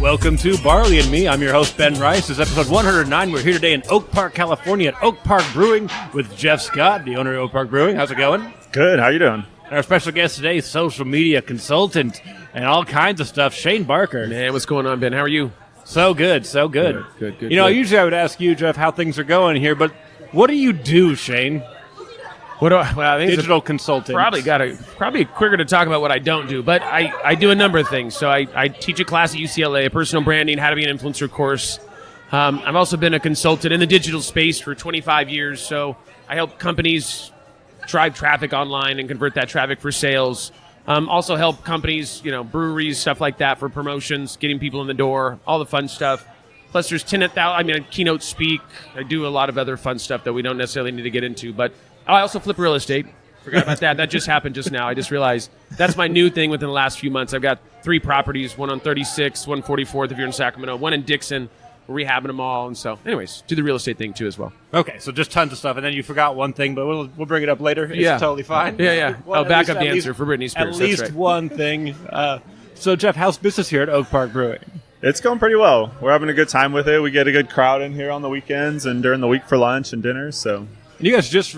Welcome to Barley and Me. I'm your host, Ben Rice. This is episode 109. We're here today in Oak Park, California at Oak Park Brewing with Geoff Scott, the owner of Oak Park Brewing. How's it going? Good. How you doing? And our special guest today, social media consultant and all kinds of stuff, Shane Barker. Man, what's going on, Ben? How are you? So good, so good. Good. You know, usually I would ask you, Geoff, how things are going here, but what do you do, Shane? I think Digital consultant. Probably quicker to talk about what I don't do, but I do a number of things. So I teach a class at UCLA, a personal branding, how to be an influencer course. I've also been a consultant in the digital space for 25 years, so I help companies drive traffic online and convert that traffic for sales. Also help companies, breweries, stuff like that for promotions, getting people in the door, all the fun stuff. Plus there's I keynote speak. I do a lot of other fun stuff that we don't necessarily need to get into, but I also flip real estate. Forgot about that. That just happened just now. I just realized that's my new thing within the last few months. I've got 3 properties, one on 36, one 44th if you're in Sacramento, one in Dixon. We're rehabbing them all. And so, anyways, do the real estate thing too as well. Okay, so just tons of stuff. And then you forgot one thing, but we'll bring it up later. It's totally fine. Yeah. Back up the answer for Britney Spears. At least one thing. So, Geoff, how's business here at Oak Park Brewing? It's going pretty well. We're having a good time with it. We get a good crowd in here on the weekends and during the week for lunch and dinners. So. And you guys just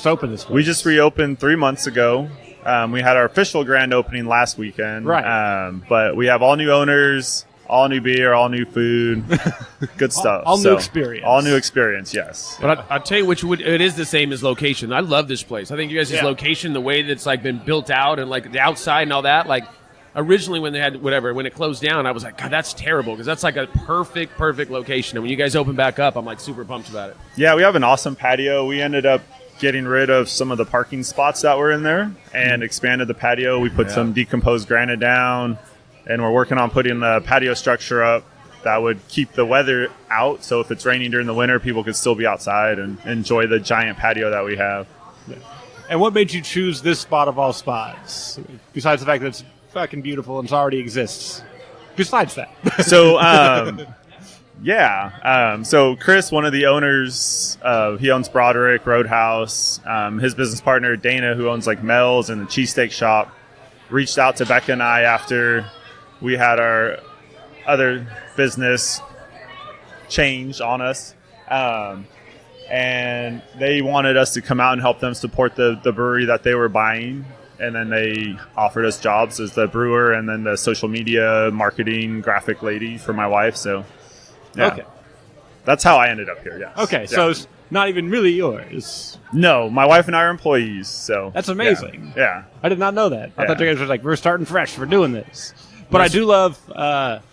opened this place. We just reopened 3 months ago. We had our official grand opening last weekend. Right. But we have all new owners, all new beer, all new food, good stuff. all new experience. All new experience, yes. But I'll tell you it is the same as location. I love this place. I think you guys' location, the way that's been built out and the outside and all that, originally when they had when it closed down, I was like, God, that's terrible because that's a perfect location. And when you guys open back up, I'm super pumped about it. Yeah, we have an awesome patio. We ended up getting rid of some of the parking spots that were in there and expanded the patio. We put some decomposed granite down, and we're working on putting the patio structure up that would keep the weather out. So if it's raining during the winter, people could still be outside and enjoy the giant patio that we have. Yeah. And what made you choose this spot of all spots, besides the fact that it's fucking beautiful and it already exists? Besides that. So, so Chris, one of the owners, he owns Broderick Roadhouse. His business partner, Dana, who owns Mel's and the cheesesteak shop, reached out to Becca and I after we had our other business change on us. And they wanted us to come out and help them support the brewery that they were buying. And then they offered us jobs as the brewer and then the social media marketing graphic lady for my wife. So, Okay. That's how I ended up here, yes. Okay, so it's not even really yours. No, my wife and I are employees, so. That's amazing. Yeah. I did not know that. I thought you guys were we're starting fresh, we're doing this. But I do love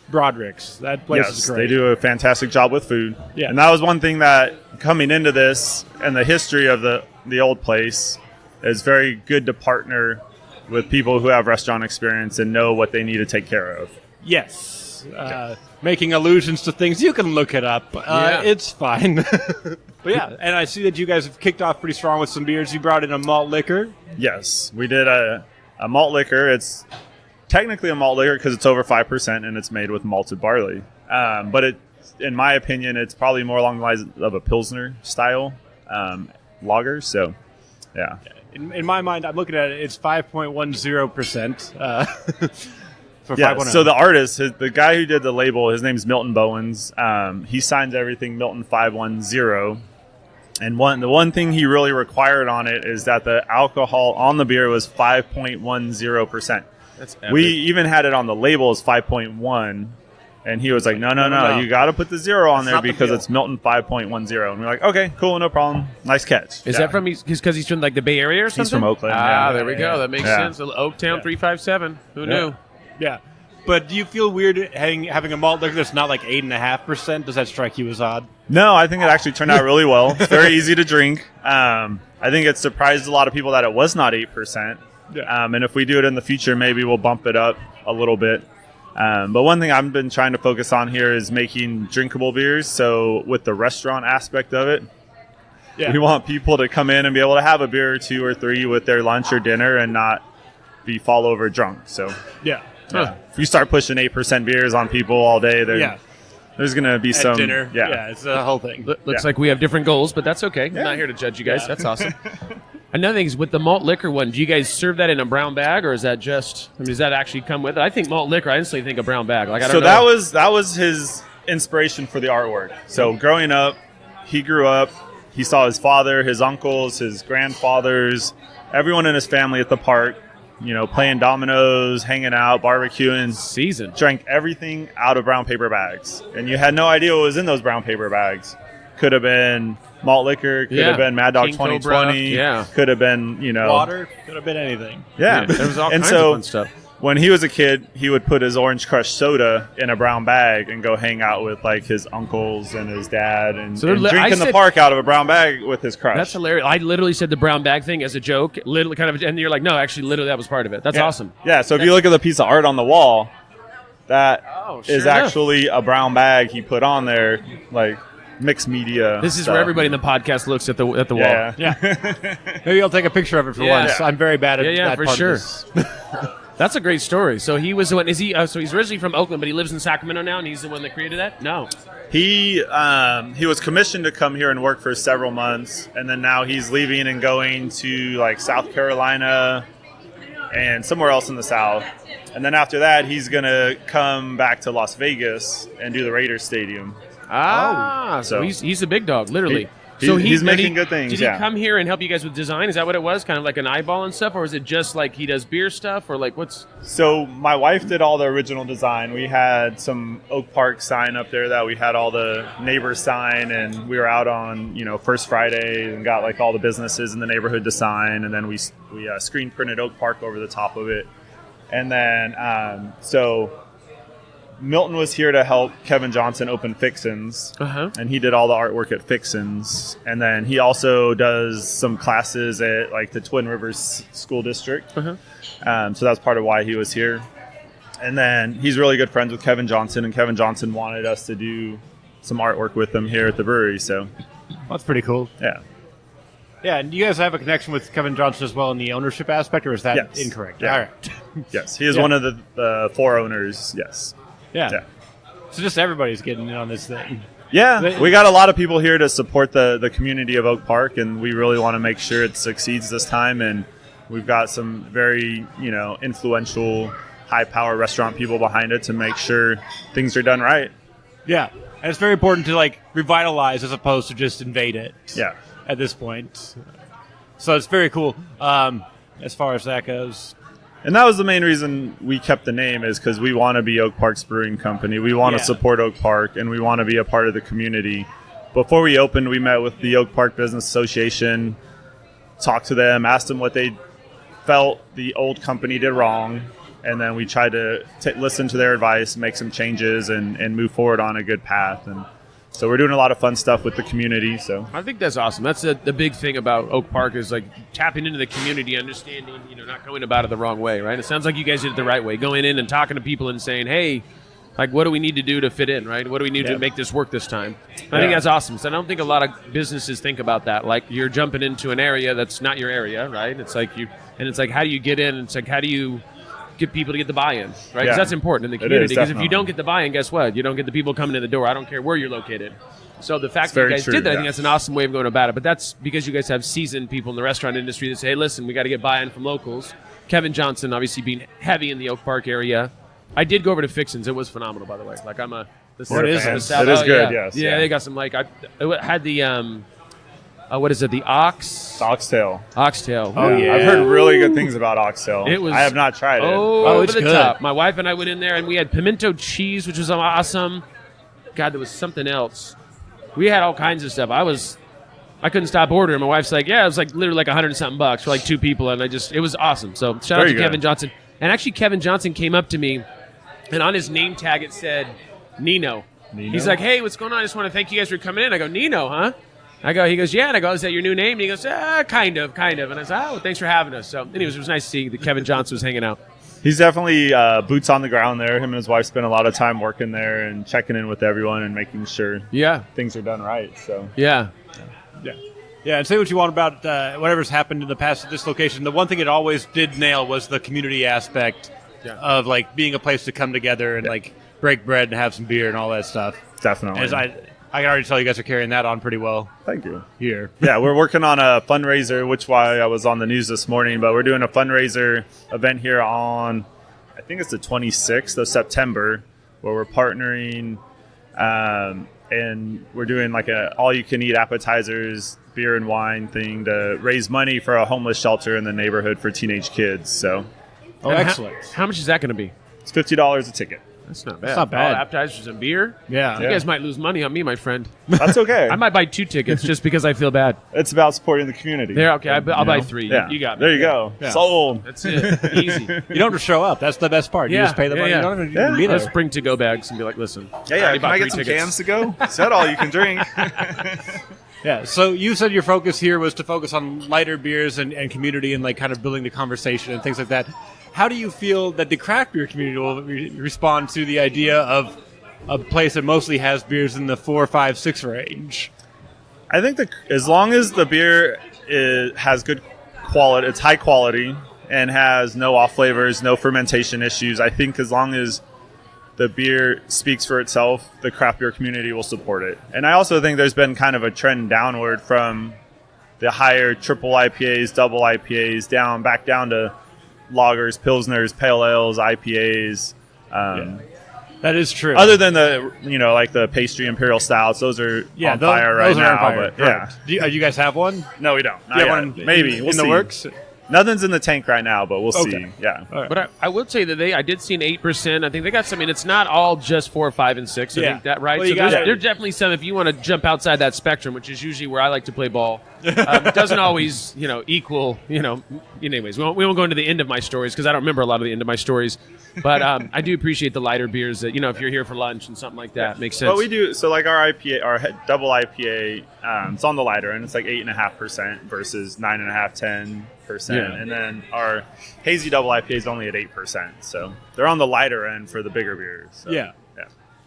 Broderick's. That place is great. They do a fantastic job with food. Yeah. And that was one thing that coming into this and the history of the old place, it's very good to partner with people who have restaurant experience and know what they need to take care of. Yes. Making allusions to things, you can look it up. It's fine. But and I see that you guys have kicked off pretty strong with some beers. You brought in a malt liquor. Yes, we did a malt liquor. It's technically a malt liquor because it's over 5% and it's made with malted barley. But in my opinion, it's probably more along the lines of a Pilsner style lager. So, yeah. In my mind, I'm looking at it, it's 5.10%. For 510. So the artist, the guy who did the label, his name's Milton Bowens. He signs everything Milton 510. And the one thing he really required on it is that the alcohol on the beer was 5.10%. That's epic. We even had it on the label as 5.1. And he was like, no, you got to put the 0 on there because it's Milton 5.10. And we're like, okay, cool, no problem. Nice catch. Is that from because he's from the Bay Area or something? He's from Oakland. There we go. That makes sense. Oaktown 357. Who knew? Yeah. But do you feel weird having a malt liquor that's not 8.5%? Does that strike you as odd? No, I think it actually turned out really well. It's very easy to drink. I think it surprised a lot of people that it was not 8%. Yeah. And if we do it in the future, maybe we'll bump it up a little bit. But one thing I've been trying to focus on here is making drinkable beers. So with the restaurant aspect of it, we want people to come in and be able to have a beer or 2 or 3 with their lunch or dinner and not be fall over drunk. So if you start pushing 8% beers on people all day, there's going to be some dinner. Yeah, it's a whole thing. Looks like we have different goals, but that's okay. I'm not here to judge you guys. That's awesome. Another thing is with the malt liquor one, do you guys serve that in a brown bag, or is that just? I mean, does that actually come with it? I think malt liquor. I instantly think a brown bag. Like I don't know. that was his inspiration for the artwork. So growing up, he grew up. He saw his father, his uncles, his grandfathers, everyone in his family at the park. Playing dominoes, hanging out, barbecuing. Season. Drank everything out of brown paper bags. And you had no idea what was in those brown paper bags. Could have been malt liquor, could have been Mad Dog King 2020, Cobra, could have been, water, could have been anything. Yeah. There was all kinds of fun stuff. When he was a kid, he would put his Orange Crush soda in a brown bag and go hang out with like his uncles and his dad and drink in the park out of a brown bag with his crush. That's hilarious. I literally said the brown bag thing as a joke, literally kind of, and you're like, no, actually, literally that was part of it. That's awesome. Yeah. So if you look at the piece of art on the wall, that is actually a brown bag he put on there, like mixed media. This is stuff. where everybody in the podcast looks at the wall. Yeah. Maybe I'll take a picture of it for once. I'm very bad at that for part sure. of this. That's a great story. So he was the one. Is he? So he's originally from Oakland, but he lives in Sacramento now, and he's the one that created that. No, he was commissioned to come here and work for several months, and then now he's leaving and going to like South Carolina and somewhere else in the South, and then after that he's gonna come back to Las Vegas and do the Raiders Stadium. So he's a big dog, literally. He's making good things. Did he come here and help you guys with design? Is that what it was? Kind of like an eyeball and stuff? Or is it just like he does beer stuff? Or like what's... So my wife did all the original design. We had some Oak Park sign up there that we had all the neighbors sign. And we were out on, First Friday and got like all the businesses in the neighborhood to sign. And then we screen printed Oak Park over the top of it. And then, Milton was here to help Kevin Johnson open Fixins, and he did all the artwork at Fixins. And then he also does some classes at like the Twin Rivers School District. So that's part of why he was here. And then he's really good friends with Kevin Johnson, and Kevin Johnson wanted us to do some artwork with him here at the brewery. So that's pretty cool. Yeah. Yeah, and you guys have a connection with Kevin Johnson as well in the ownership aspect, or is that incorrect? Yeah. All right. Yes, he is one of the four owners. Yes. Yeah. So just everybody's getting in on this thing. Yeah, we got a lot of people here to support the community of Oak Park, and we really want to make sure it succeeds this time. And we've got some very, influential, high-power restaurant people behind it to make sure things are done right. Yeah, and it's very important to like revitalize as opposed to just invade it. Yeah. At this point, so it's very cool as far as that goes. And that was the main reason we kept the name, is because we want to be Oak Park's brewing company. We want to support Oak Park, and we want to be a part of the community. Before we opened, we met with the Oak Park Business Association, talked to them, asked them what they felt the old company did wrong, and then we tried to listen to their advice, make some changes, and move forward on a good path. And so we're doing a lot of fun stuff with the community. So I think that's awesome. That's the big thing about Oak Park is like tapping into the community, understanding, not going about it the wrong way, right? It sounds like you guys did it the right way, going in and talking to people and saying, hey, like, what do we need to do to fit in, right? What do we need to make this work this time? I think that's awesome. So I don't think a lot of businesses think about that. Like, you're jumping into an area that's not your area, right? It's like how do you get in? It's like, how do you get people to get the buy-in, right? Because that's important in the community. Because if you don't get the buy-in, guess what? You don't get the people coming in the door. I don't care where you're located. So the fact that you guys did that, I think that's an awesome way of going about it. But that's because you guys have seasoned people in the restaurant industry that say, hey, listen, we got to get buy-in from locals. Kevin Johnson, obviously being heavy in the Oak Park area. I did go over to Fixins. It was phenomenal, by the way. Like, I'm a... It is good, yes. Yeah, they got some, like... I had the... what is it? The Oxtail. Oxtail. Oh, yeah. I've heard really good things about Oxtail. I have not tried it. Oh, it's over the good. top. My wife and I went in there, and we had pimento cheese, which was awesome. God, there was something else. We had all kinds of stuff. I couldn't stop ordering. My wife's like, yeah, it was like literally like $100-something for like two people, and it was awesome. So shout out to Kevin Johnson. And actually, Kevin Johnson came up to me, and on his name tag it said Nino. He's like, hey, what's going on? I just want to thank you guys for coming in. I go, Nino, huh? He goes, yeah. And I go, is that your new name? And he goes, kind of. And I said, oh, thanks for having us. So anyways, it was nice to see that Kevin Johnson was hanging out. He's definitely boots on the ground there. Him and his wife spend a lot of time working there and checking in with everyone and making sure things are done right. So Yeah, and say what you want about whatever's happened in the past at this location. The one thing it always did nail was the community aspect of like being a place to come together and like break bread and have some beer and all that stuff. Definitely. As I I can already tell you guys are carrying that on pretty well. Thank you. Here. Yeah, we're working on a fundraiser, which why I was on the news this morning, but we're doing a fundraiser event here on, I think it's the 26th of September, where we're partnering and we're doing like a all-you-can-eat appetizers, beer and wine thing to raise money for a homeless shelter in the neighborhood for teenage kids. So, excellent. How much is that going to be? it's $50 a ticket. That's not bad. That's not bad. All appetizers and beer? Yeah. You guys might lose money on me, my friend. That's okay. I might buy 2 tickets just because I feel bad. It's about supporting the community. There, okay. I'll buy know? 3. Yeah. You got me. There you go. Yeah. Sold. That's it. Easy. You don't have to show up. That's the best part. You just pay the money. You don't have to be there. Let's bring to-go bags and be like, listen. Yeah. already Can I bought get 3 some tickets. cans to go? Is that all you can drink? Yeah, so you said your focus here was to focus on lighter beers and community and like kind of building the conversation and things like that. How do you feel that the craft beer community will respond to the idea of a place that mostly has beers in the 4, 5, 6 range? I think as long as the beer has good quality, it's high quality, and has no off flavors, no fermentation issues, I think as long as the beer speaks for itself, the craft beer community will support it. And I also think there's been kind of a trend downward from the higher triple IPAs, double IPAs, back down to lagers, pilsners, pale ales, IPAs. That is true. Other than the pastry imperial stouts, those are on fire right those now. are on fire. But, yeah. Do you guys have one? No, we don't. Not You yet. have one Maybe. We'll in the see. works? Nothing's in the tank right now, but we'll Okay. see. Yeah. All right. But I would say that I did see an 8%. I think they got some. I mean, it's not all just 4, 5, and 6. I think that right. Well, so you gotta- there's definitely some. If you want to jump outside that spectrum, which is usually where I like to play ball, it doesn't always equal. Anyways, we won't go into the end of my stories because I don't remember a lot of the end of my stories. But I do appreciate the lighter beers that if you're here for lunch and something like that makes sense. Well, we do. So like our IPA, our double IPA, it's on the lighter end. It's like 8.5% versus 9.5, 10%, and then our hazy double IPA is only at 8%. So they're on the lighter end for the bigger beers. So, Yeah.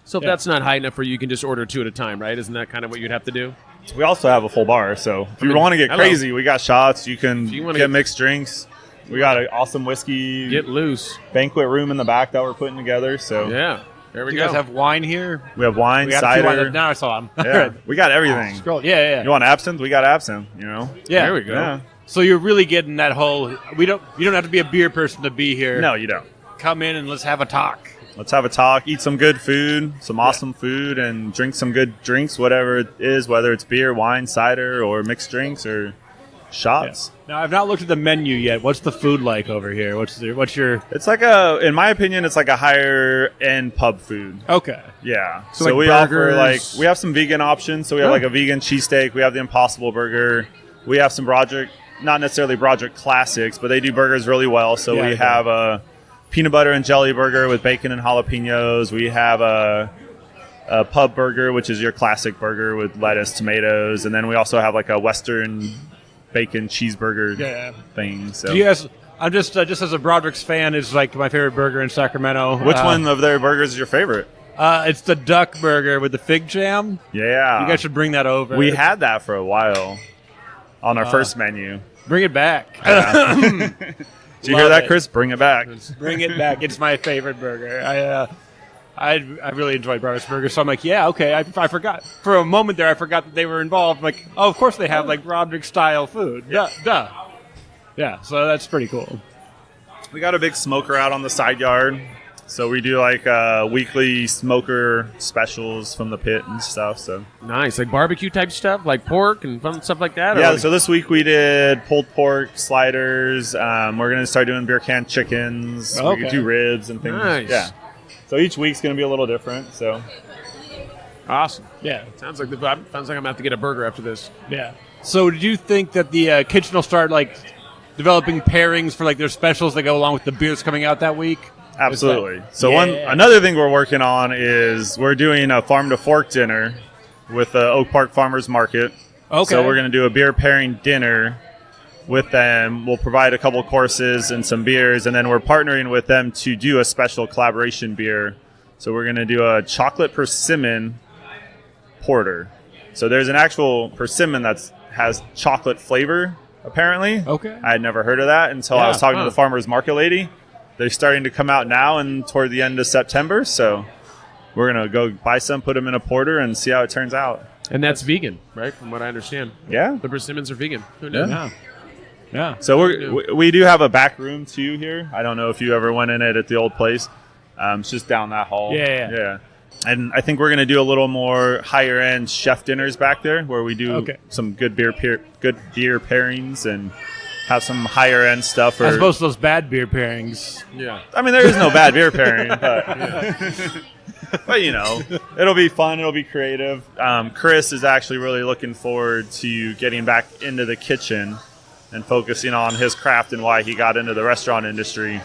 So if that's not high enough for you, you can just order 2 at a time, right? Isn't that kind of what you'd have to do? We also have a full bar. So if you want to get crazy, we got shots. You can get mixed drinks. We got an awesome whiskey Get loose. banquet room in the back that we're putting together. So Yeah. There we You go. guys have wine here? we have wine, We got a few cider. wine. Now I saw them. Yeah, we got everything. Scroll. Yeah. You want absinthe? We got absinthe. Yeah. There we go. Yeah. So you're really getting that whole. You don't have to be a beer person to be here. No, you don't. Come in and let's have a talk. Let's have a talk, eat some good food, some awesome food, and drink some good drinks, whatever it is, whether it's beer, wine, cider, or mixed drinks or shots. Now I've not looked at the menu yet. What's the food like over here? What's your? It's like in my opinion, it's like a higher end pub food. Okay. Yeah. So So like we burgers? offer we have some vegan options. So we have like a vegan cheesesteak. We have the Impossible Burger. We have some Broderick, not necessarily Broderick classics, but they do burgers really well. So Yeah, we have a peanut butter and jelly burger with bacon and jalapenos. We have a pub burger, which is your classic burger with lettuce, tomatoes, and then we also have like a Western bacon cheeseburger thing. So Do you guys? I'm just as a Broderick's fan, is like my favorite burger in Sacramento. which one of their burgers is your favorite? It's the duck burger with the fig jam. Yeah, You guys should bring that over. we had that for a while on our first menu. Bring it back. Did you hear Love that, it. Chris? Bring it back. Bring it back. It's my favorite burger. I really enjoy Broderick's burger, so I'm like, yeah, okay. I forgot for a moment there. I forgot that they were involved. I'm like, oh, of course they have like Broderick style food. Duh. Yeah, so that's pretty cool. We got a big smoker out on the side yard. So we do like weekly smoker specials from the pit and stuff. So Nice. Like barbecue type stuff, like pork and fun stuff like that? yeah, Or- so this week we did pulled pork, sliders. We're going to start doing beer can chickens. We Okay. could do ribs and things. Nice. Yeah. So each week's going to be a little different. So Awesome. Yeah, Sounds like I'm going to have to get a burger after this. yeah. So did you think that the kitchen will start like developing pairings for like their specials that go along with the beers coming out that week? absolutely. So Yeah. another thing we're working on is we're doing a farm to fork dinner with the Oak Park Farmers Market. Okay. So we're going to do a beer pairing dinner with them. We'll provide a couple courses and some beers, and then we're partnering with them to do a special collaboration beer. So we're going to do a chocolate persimmon porter. So there's an actual persimmon that has chocolate flavor, apparently. Okay. I had never heard of that until I was talking to the farmer's market lady. They're starting to come out now and toward the end of September. So we're going to go buy some, put them in a porter, and see how it turns out. And that's vegan, right? From what I understand. Yeah. The persimmons are vegan. Who knew? Yeah. So we do have a back room, too, here. I don't know if you ever went in it at the old place. It's just down that hall. Yeah. And I think we're going to do a little more higher-end chef dinners back there where we do some good beer pairings and have some higher-end stuff. As opposed to those bad beer pairings. Yeah. I mean, there is no bad beer pairing, but you know, it'll be fun. It'll be creative. Chris is actually really looking forward to getting back into the kitchen and focusing on his craft and why he got into the restaurant industry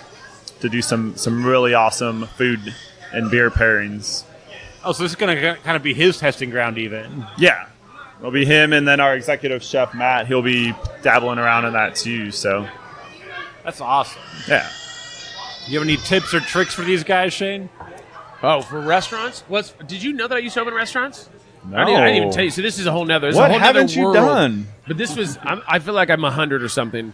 to do some really awesome food and beer pairings. Oh, so this is going to kind of be his testing ground even. Yeah. It'll be him, and then our executive chef, Matt, he'll be dabbling around in that too. So that's awesome. Yeah. You have any tips or tricks for these guys, Shane? Oh, for restaurants? Did you know that I used to open restaurants? No. I didn't even tell you. So this is a whole nother. What haven't you done? But this was. I feel like I'm 100 or something.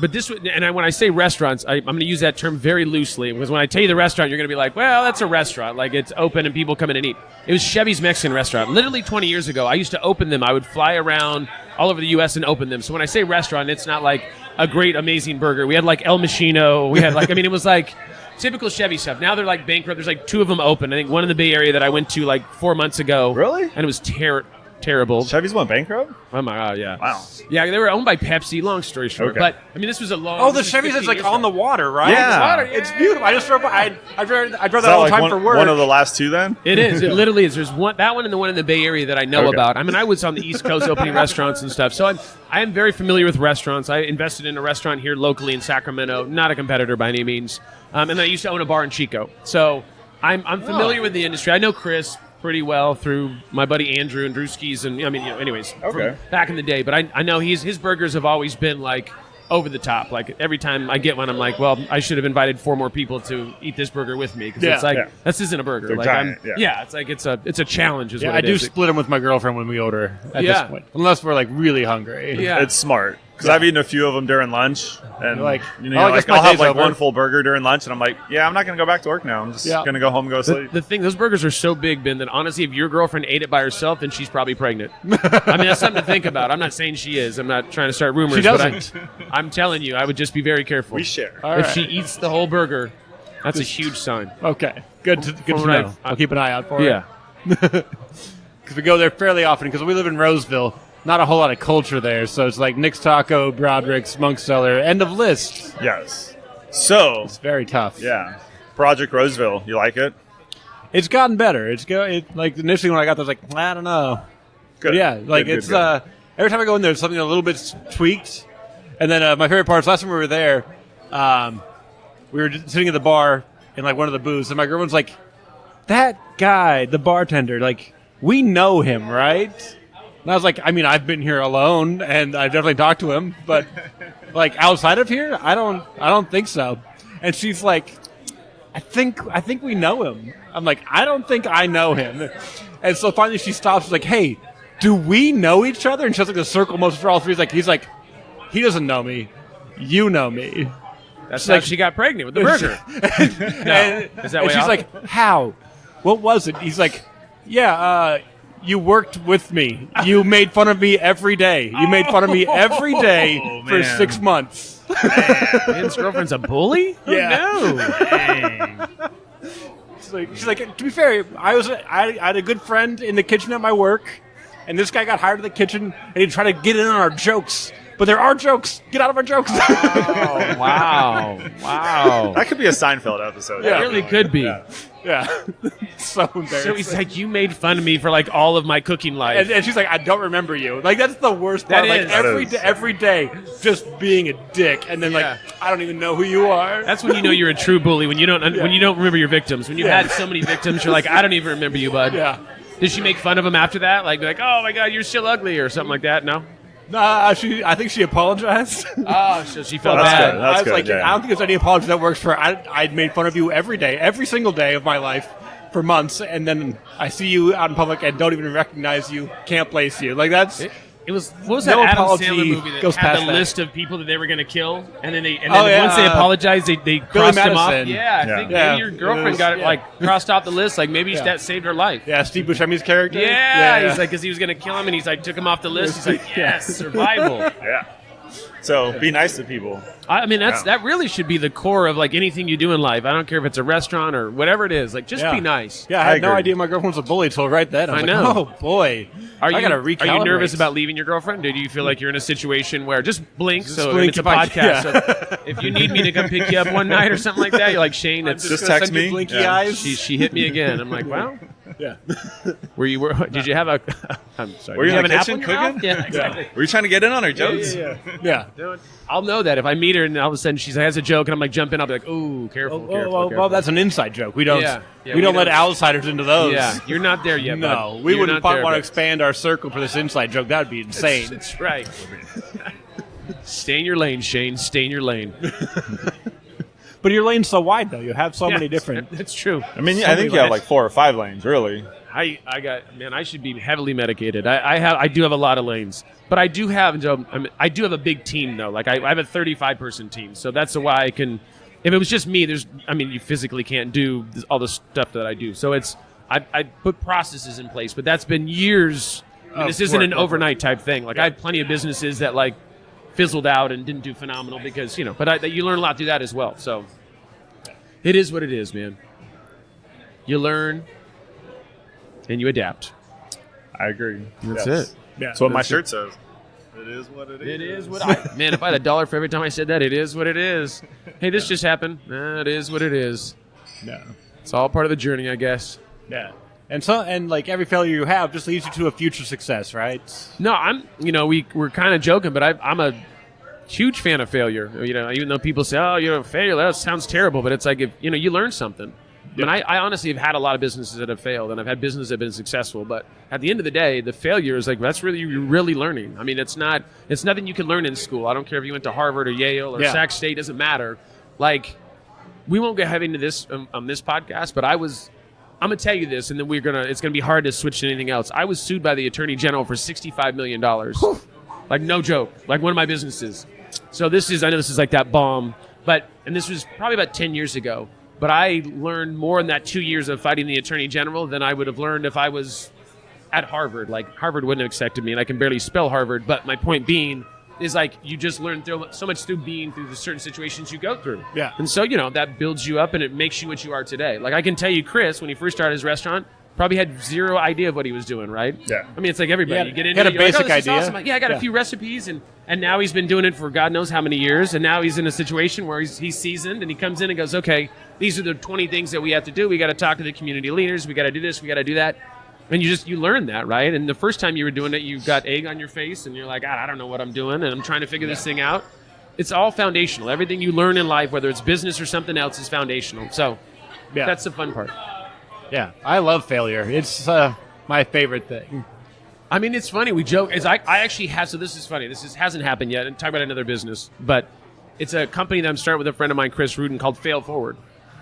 But this, and when I say restaurants, I'm going to use that term very loosely because when I tell you the restaurant, you're going to be like, well, that's a restaurant. Like it's open and people come in and eat. It was Chevy's Mexican restaurant. Literally 20 years ago, I used to open them. I would fly around all over the U.S. and open them. So when I say restaurant, it's not like a great, amazing burger. We had like El Machino. We had like, I mean, it was like typical Chevy stuff. Now they're like bankrupt. There's like 2 of them open. I think one in the Bay Area that I went to like 4 months ago. Really? And it was terrible. Chevy's went bankrupt? Oh my God, yeah. Wow. Yeah, they were owned by Pepsi, long story short. Okay. But, I mean, this was a long... Oh, the Chevy that's like on the water, right? Yeah. Water. It's beautiful. I just drove by. I drove that Is all the like time for work. one of the last 2 then? It is. It literally is. There's that one and the one in the Bay Area that I know Okay. about. I mean, I was on the East Coast opening restaurants and stuff. So I am very familiar with restaurants. I invested in a restaurant here locally in Sacramento. Not a competitor by any means. And then I used to own a bar in Chico. So I'm familiar with the industry. I know Chris pretty well through my buddy Andrew and Drewski's, and I mean, anyways, from back in the day. But I know his burgers have always been like over the top. Like every time I get one, I'm like, well, I should have invited 4 more people to eat this burger with me because it's like this isn't a burger. They're like giant, it's like it's a challenge. Is what I it do is. split them with my girlfriend when we order at this point, unless we're like really hungry. Yeah, it's smart. Because I've eaten a few of them during lunch, and like, I'll have like one full burger during lunch, and I'm like, I'm not going to go back to work now. I'm just going to go home and go to sleep. The thing, those burgers are so big, Ben, that honestly, if your girlfriend ate it by herself, then she's probably pregnant. I mean, that's something to think about. I'm not saying she is. I'm not trying to start rumors. She doesn't. But I'm telling you, I would just be very careful. We share. If she eats the whole burger, that's a huge sign. Okay, good to know. I'll keep an eye out for it. Yeah. Because we go there fairly often because we live in Roseville. Not a whole lot of culture there, so it's like Nick's Taco, Broderick's, Monk's Cellar, end of list. Yes. So it's very tough. Yeah. Project Roseville, you like it? It's gotten better. Like initially when I got there, I was like, I don't know. Good. But yeah, like good, it's good. Every time I go in there, there's something a little bit tweaked. And then my favorite part is last time we were there, we were just sitting at the bar in like one of the booths, and my girlfriend's like, that guy, the bartender, like we know him, right? And I was like, I mean, I've been here alone, and I've definitely talked to him, but like outside of here, I don't think so. And she's like, I think we know him. I'm like, I don't think I know him. And so finally she stops. She's like, hey, do we know each other? And she has like a circle motion for all three. He's like, he doesn't know me. You know me. That's how she got pregnant with the burger. Is that way she's like, how? What was it? He's like, you worked with me. You made fun of me every day. You made fun of me every day for 6 months. His girlfriend's a bully? Yeah. No. She's like, to be fair, I had a good friend in the kitchen at my work, and this guy got hired in the kitchen, and he tried to get in on our jokes. But there are jokes. Get out of our jokes. Oh, wow. That could be a Seinfeld episode. Yeah, it really could be. Yeah. So embarrassing. So he's like, you made fun of me for like all of my cooking life. And she's like, I don't remember you. Like, that's the worst part. Every day, just being a dick. And then like, I don't even know who you are. That's when you know you're a true bully, when you don't remember your victims. When you've had so many victims, you're like, I don't even remember you, bud. Yeah. Did she make fun of him after that? Like, oh my God, you're still ugly or something like that? No? I think she apologized. Oh, so she felt That's bad. good. I was good, like, yeah. I don't think there's any apology that works for her. I'd made fun of you every day, every single day of my life for months, and then I see you out in public and don't even recognize you, can't place you. Like, that's It was what was that No Adam apology Sandler movie that goes had past the that. list of people that they were going to kill, and then yeah, once they apologized, they crossed them off. Madison. Yeah, I Yeah. think Yeah. maybe your girlfriend It got it was- like crossed off the list. Like maybe Yeah. that saved her life. Yeah, Steve Buscemi's character. Yeah, he's like because he was going to kill him, and he's like took him off the list. He's like, yes, survival. Yeah. So be nice to people. I mean, Yeah. that really should be the core of like anything you do in life. I don't care if it's a restaurant or whatever it is. Like, just Yeah. be nice. Yeah, I had no agree. idea my girlfriend was a bully until right then. I was I like, know. oh boy, Are I gotta you recalibrate. nervous about leaving your girlfriend? Do you feel like you're in a situation where just blink? Just So blink it's a if I- podcast. yeah. So if you need me to come pick you up one night or something like that, you're like Shane. It's Just gonna text send you me. blinky Yeah. eyes. she hit me again. I'm like, well, Yeah. did you have a? I'm sorry. Were did you have in an the apple in kitchen your mouth? cooking? Yeah, exactly. Were you trying to get in on her jokes? Yeah. I'll know that if I meet her and all of a sudden she has a joke and I'm like jump in. I'll be like, ooh, careful, careful, Well, careful. that's an inside joke. We don't. Yeah. Yeah, we don't we let don't- outsiders into those. Yeah, you're not there yet. No, bud. we You're wouldn't not there, want to but- expand our circle for this inside joke. That'd be insane. That's right. Stay in your lane, Shane. Stay in your lane. But your lane's so wide, though. You have so many Yeah, different. That's true. I mean, So I think many you have lanes. like 4 or 5 lanes, really. I should be heavily medicated. I do have a lot of lanes, but I do have a big team though. Like I have a 35 person team, so that's why I can. If it was just me, you physically can't do all the stuff that I do. So I put processes in place, but that's been years. I mean, this isn't an overnight type thing. Like I have plenty of businesses that like fizzled out and didn't do phenomenal because but you learn a lot through that as well. So it is what it is, man. You learn. And you adapt. I agree. That's Yes. it. Yeah. That's what my shirt says. It is what it is. It is what man, if I had $1 for every time I said that, it is what it is. Hey, this just happened. It is what it is. No. It's all part of the journey, I guess. Yeah. And like every failure you have just leads you to a future success, right? No, we're kind of joking, but I'm a huge fan of failure. Even though people say, "Oh, you're a failure," that sounds terrible, but it's like if you learn something. I mean, I honestly have had a lot of businesses that have failed, and I've had businesses that have been successful. But at the end of the day, the failure is like that's really you're really learning. I mean, it's nothing you can learn in school. I don't care if you went to Harvard or Yale or Sac State; doesn't matter. Like, we won't get heavy into this on this podcast, but I'm gonna tell you this, and then it's gonna be hard to switch to anything else. I was sued by the Attorney General for $65 million. Like, no joke. Like one of my businesses. So I know this is like that bomb, and this was probably about 10 years ago. But I learned more in that 2 years of fighting the Attorney General than I would have learned if I was at Harvard. Like, Harvard wouldn't have accepted me, and I can barely spell Harvard. But my point being is, like, you just learn so much through being through the certain situations you go through. Yeah. And so, that builds you up, and it makes you what you are today. Like, I can tell you, Chris, when he first started his restaurant, probably had zero idea of what he was doing, right? Yeah. I mean, it's like everybody. Yeah, You get he into had it, a you're like, basic oh, this is idea. awesome. Like, I got Yeah. a few recipes, and now he's been doing it for God knows how many years, and now he's in a situation where he's seasoned, and he comes in and goes, okay, these are the 20 things that we have to do. We got to talk to the community leaders. We got to do this. We got to do that. And you learn that, right? And the first time you were doing it, you got egg on your face, and you're like, I don't know what I'm doing, and I'm trying to figure this thing out. It's all foundational. Everything you learn in life, whether it's business or something else, is foundational. So that's the fun part. Yeah. I love failure. It's my favorite thing. I mean, it's funny. We joke. I actually have. So this is funny. Hasn't happened yet. And talk about another business, but it's a company that I'm starting with a friend of mine, Chris Rudin, called Fail Forward.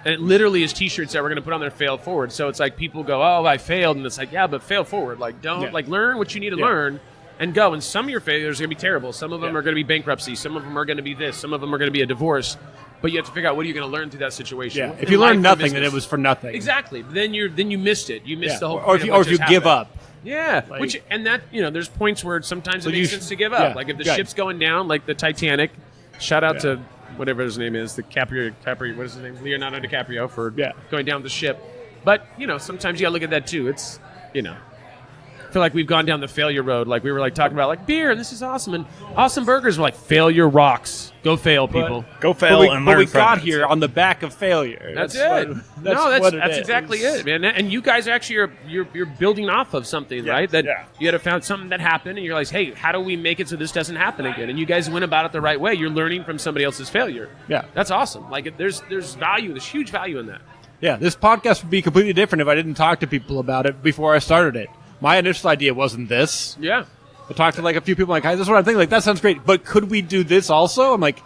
And it literally is T-shirts that we're going to put on there, Fail Forward. So it's like people go, oh, I failed, and it's like, yeah, but fail forward. Like learn what you need to learn, and go. And some of your failures are going to be terrible. Some of them are going to be bankruptcy. Some of them are going to be this. Some of them are going to be a divorce. But you have to figure out what are you going to learn through that situation. Yeah. If you learn nothing, then it was for nothing. Exactly. Then you missed it. You missed the whole. Or point if of what you just give happened. up. Yeah, Like- there's points where sometimes it you makes sh- sense to give up. yeah, Like if the right. ship's going down, like the Titanic. Shout out to whatever his name is, the Caprio. What is his name? Leonardo DiCaprio for going down the ship. But sometimes you gotta look at that too. It's I feel like we've gone down the failure road. Like we were like talking about like beer, and this is awesome, and awesome burgers. We're like failure rocks. Go fail, people. Go fail and learn But we from got it. here on the back of failure. That's it. What it That's is. exactly it, man. And you guys actually you're building off of something, right? That you had found something that happened, and you're like, hey, how do we make it so this doesn't happen again? And you guys went about it the right way. You're learning from somebody else's failure. Yeah. That's awesome. Like there's value. There's huge value in that. Yeah, this podcast would be completely different if I didn't talk to people about it before I started it. My initial idea wasn't this. Yeah. I talked to like a few people like, hey, this is what I'm thinking. Like, that sounds great, but could we do this also? I'm like,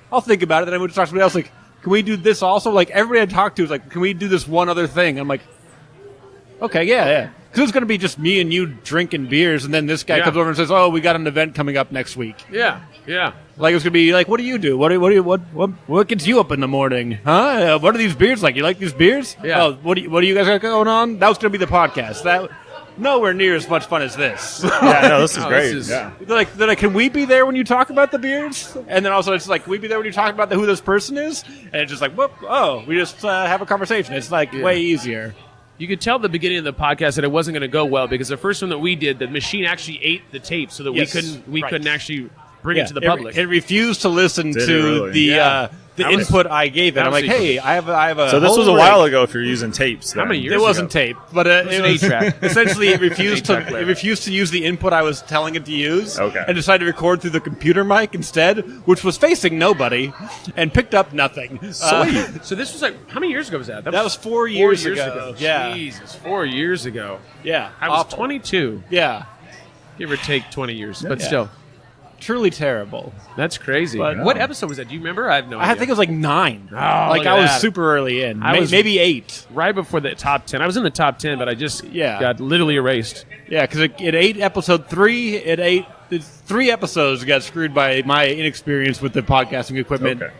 I'll think about it. Then I would talk to somebody else like, can we do this also? Like, everybody I talked to was like, can we do this one other thing? I'm like, okay, yeah. Because it's going to be just me and you drinking beers, and then this guy comes over and says, "Oh, we got an event coming up next week." Yeah. Like it's going to be like, "What do you do? What gets you up in the morning? Huh? What are these beers like? You like these beers? Yeah. Oh, what do you guys got going on?" That was going to be the podcast. That nowhere near as much fun as this. Yeah, no, this is great. They're like, can we be there when you talk about the beers? And then also it's like, can we be there when you talk about who this person is? And it's just like, whoop, we just have a conversation. It's like way easier. You could tell at the beginning of the podcast that it wasn't going to go well because the first one that we did, the machine actually ate the tape so that we couldn't actually bring it to the public. It refused to listen to the input I gave it. I'm like, hey, I have a. So this was a while ago. If you're using tapes, then. How many years? It wasn't tape, but it was 8-track. Essentially, it refused to use the input I was telling it to use, and decided to record through the computer mic instead, which was facing nobody, and picked up nothing. Sweet. So this was like, how many years ago was that? That was 4 years ago. Yeah. Jesus, 4 years ago. Yeah. I was 22. Yeah. Give or take 20 years, but still. Truly terrible. That's crazy. But, what episode was that? Do you remember? I have no idea. I think it was like 9. Oh, like I was super early in. Maybe 8. Right before the top 10. I was in the top 10, but I just got literally erased. Yeah, because it ate episode 3. The 3 episodes got screwed by my inexperience with the podcasting equipment. Okay.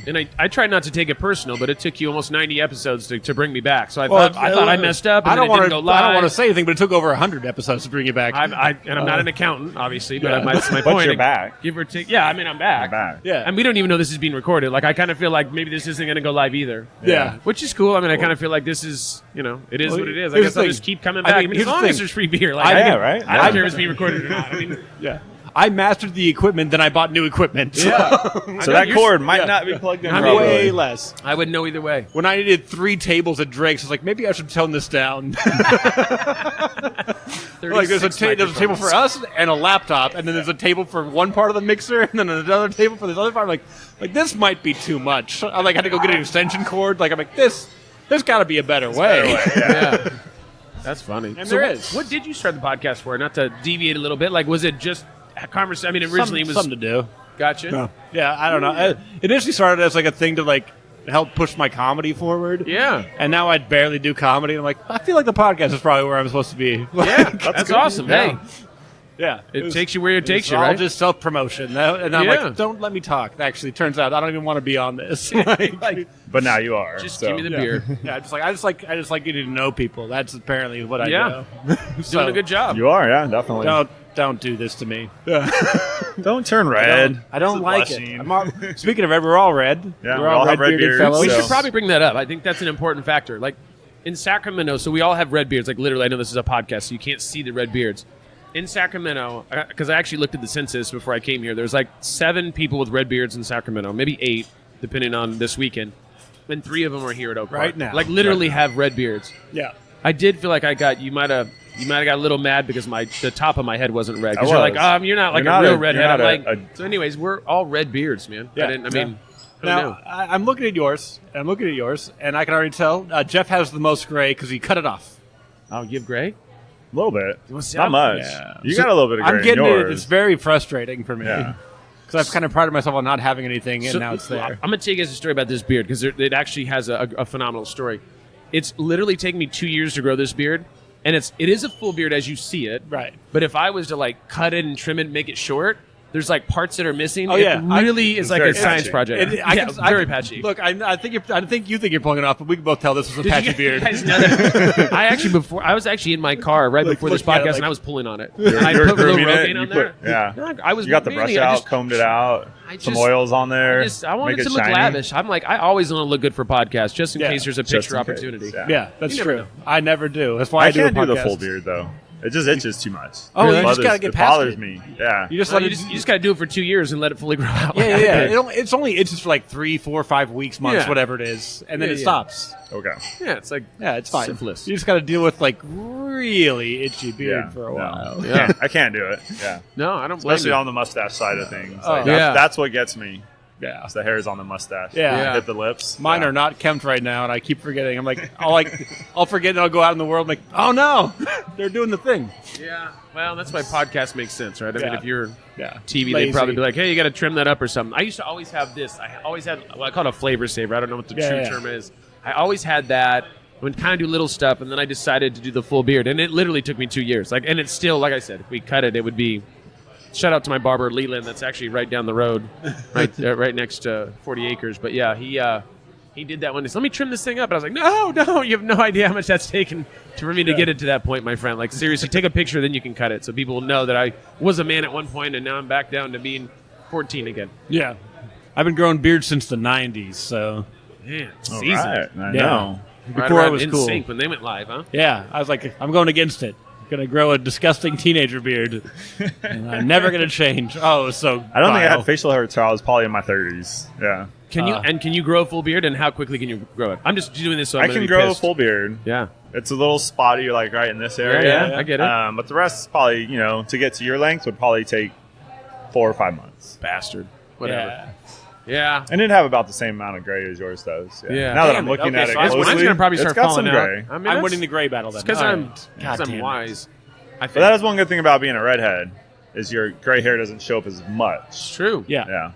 And I tried not to take it personal, but it took you almost 90 episodes to bring me back. So I thought I messed up. And I don't want to to say anything, but it took over 100 episodes to bring you back. I'm not an accountant, obviously, but that's my point. But you're back. Give or take. Yeah, I mean, I'm back. You're back. Yeah. And we don't even know this is being recorded. Like, I kind of feel like maybe this isn't going to go live either. Yeah. Which is cool. I mean, I kind of feel like this is, it is what it is. I guess I'll just keep coming back. I mean, as long as there's free beer. Like, right? I don't care if it's being recorded or not. I mean, I mastered the equipment, then I bought new equipment. Yeah. So that cord might not be plugged in. Way less. I wouldn't know either way. When I needed 3 tables at Drake's, I was like, maybe I should tone this down. Like there's a table for us and a laptop, and then there's a table for one part of the mixer, and then another table for this other part. I'm like this might be too much. I had to go get an extension cord. Like I'm like there's got to be a better way. Yeah. That's funny. And so there is. What did you start the podcast for? Not to deviate a little bit. Like, was it just a conversation? I mean, originally it was something to do. Gotcha. No. Yeah, I don't know. It initially started as like a thing to like help push my comedy forward. Yeah. And now I barely do comedy. And I'm like, I feel like the podcast is probably where I'm supposed to be. Yeah, that's awesome. Yeah. Hey, yeah, it takes you where it takes you, all right? just self promotion. And I'm like, don't let me talk. Actually, turns out I don't even want to be on this. But now you are. Just give me the beer. Yeah, I just like getting to know people. That's apparently what I do. So, doing a good job. You are, yeah, definitely. Don't do this to me. Don't turn red. I don't like it. Speaking of red, we're all red. Yeah, we're all have red bearded beards, fellows. We should probably bring that up. I think that's an important factor. Like in Sacramento, so we all have red beards. Like literally, I know this is a podcast, so you can't see the red beards. In Sacramento, because I actually looked at the census before I came here, there's like 7 people with red beards in Sacramento, maybe 8, depending on this weekend. And 3 of them are here at Oak Park. Right now. Like literally have red beards. Yeah. I did feel like you might have got a little mad because the top of my head wasn't red. Because you're like, you're not like a real redhead. I'm like, so anyways, we're all red beards, man. Yeah. I'm looking at yours, and I can already tell Geoff has the most gray because he cut it off. Oh, you have gray? A little bit. Not much. Yeah. You got a little bit of gray I'm getting in yours. it. It's very frustrating for me. Yeah. Because I've kind of prided myself on not having anything, and now it's there. I'm going to tell you guys a story about this beard because it actually has a phenomenal story. It's literally taken me 2 years to grow this beard, and it is a full beard as you see it. Right. But if I was to like cut it and trim it and make it short, there's like parts that are missing. Oh, yeah. It really is like a science patchy. project. Very patchy. Look, I think you think you're pulling it off, but we can both tell this is a patchy beard. Guys know that? I was actually in my car right before this podcast, and I was pulling on it. And I put a little Rogaine on there. You got the brush out, combed it out, some oils on there. I wanted to look lavish. I'm like, I always want to look good for podcasts, just in case there's a picture opportunity. Yeah, that's true. I never do. That's why I can't do the full beard though. It just itches too much. Oh, you just gotta get past it. It bothers me. Yeah. You just gotta do it for 2 years and let it fully grow out. Yeah. It's only itches for like 3, 4, 5 weeks, months, whatever it is, and then it stops. Okay. Yeah, it's like it's fine. syphilis. You just got to deal with like really itchy beard for a while. Yeah, I can't do it. Yeah. No, I don't blame Especially you. on the mustache side of things. Oh. That's what gets me. Yeah, it's the hairs on the mustache. Yeah. Hit the lips. Mine are not kempt right now, and I keep forgetting. I'm like, I'll forget, and I'll go out in the world. I'm like, oh no, they're doing the thing. Yeah. Well, that's why podcast makes sense, right? I mean, if you're TV, Lazy. they'd probably be like, hey, you got to trim that up or something. I used to always have this. I always had, I call it a flavor saver. I don't know what the true term is. I always had that, I would kind of do little stuff, and then I decided to do the full beard, and it literally took me 2 years. And it's still, like I said, if we cut it, it would be. Shout out to my barber Leland, that's actually right down the road, right next to 40 Acres. But yeah, he did that one. He said, let me trim this thing up. And I was like, no, you have no idea how much that's taken for me to get it to that point, my friend. Like, seriously, take a picture, then you can cut it, so people will know that I was a man at one point, and now I'm back down to being 14 again. Yeah, I've been growing beards since the '90s, so Man, All season. right. I know. before it was in cool. sync when they went live, huh? Yeah, I was like, I'm going against it. I'm going to grow a disgusting teenager beard. And I'm never going to change. Oh, it was so I don't think I vile. had facial hair until I was probably in my 30s. Yeah. Can you grow a full beard, and how quickly can you grow it? I'm just doing this so I'm I gonna can be grow pissed. a full beard. Yeah. It's a little spotty, like right in this area. Yeah, I get it. But the rest, probably, to get to your length would probably take 4 or 5 months. Bastard. Whatever. Yeah. Yeah. And it'd have about the same amount of gray as yours does. Yeah. Now that Damn I'm it. looking Okay, at it so mine's closely, Mine's gonna probably it's start got falling some out. gray. I mean, I'm winning the gray battle then. because All I'm right. God damn it. wise. I think But that is one good thing about being a redhead, is your gray hair doesn't show up as it's much. true. Yeah, Yeah.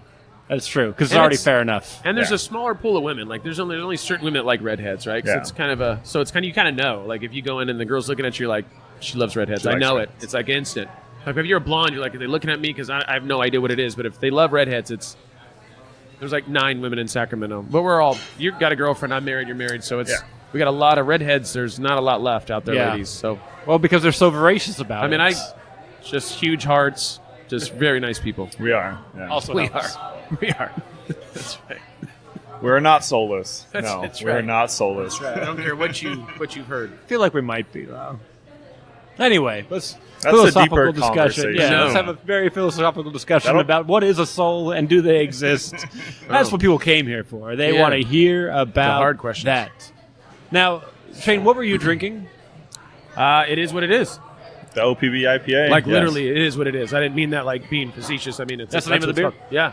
that's true. Because it's And already it's- fair enough. And there's Yeah. a smaller pool of women. Like there's only certain women that like redheads, right? Yeah. So it's kind of you kind of know. Like if you go in and the girl's looking at you, like she loves redheads. She I likes know redheads. it. It's like instant. Like if you're a blonde, you're like, are they looking at me? Because I have no idea what it is. But if they love redheads, there's like 9 women in Sacramento. But you've got a girlfriend. I'm married. You're married. So Yeah. we got a lot of redheads. There's not a lot left out there, Yeah. ladies. So Well, because they're so voracious about I it. mean, just huge hearts, just very nice people. We are. Yeah. also We helps. are. We are. That's right. We're not soulless. That's we're right. not soulless. I don't care what you've heard. I feel like we might be, though. Anyway, let's That's a philosophical deeper discussion. conversation. Yeah, No. let's have a very philosophical discussion That'll- about what is a soul and do they exist. That's Oh. what people came here for. They Yeah. want to hear about hard questions. that. Now, Shane, what were you drinking? It is what it is. The OPB IPA. Like yes. literally, it is what it is. I didn't mean that like being facetious. I mean That's the name of the beer? what it's called. Yeah,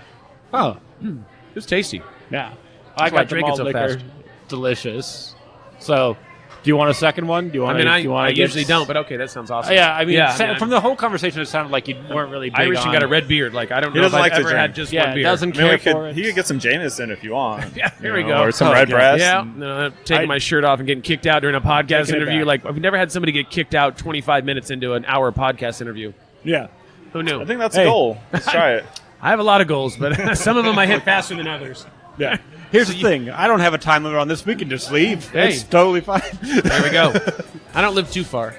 Oh, it was tasty. yeah. why I got the drink it malt so liquor. fast. Delicious. So, do you want a second one? Do you want? I usually don't, but okay, that sounds awesome. Yeah, I mean, I'm- from the whole conversation, it sounded like you weren't really big Irish on. and got a red beard. Like I don't He know if doesn't I've like to ever drink. had just Yeah, one beer. doesn't I mean, care for he it. could get some Jameson if you want. Yeah, here You we know, go. Or some Oh, red okay. breast. Yeah, and- no, taking my shirt off and getting kicked out during a podcast Taking it interview. back. Like I've never had somebody get kicked out 25 minutes into an hour podcast interview. Yeah. Who knew? I think that's Hey. a goal. Let's try it. I have a lot of goals, but some of them I hit faster than others. Yeah. Here's the thing. I don't have a time limit on this. We can just leave. Hey. It's totally fine. There we go. I don't live too far.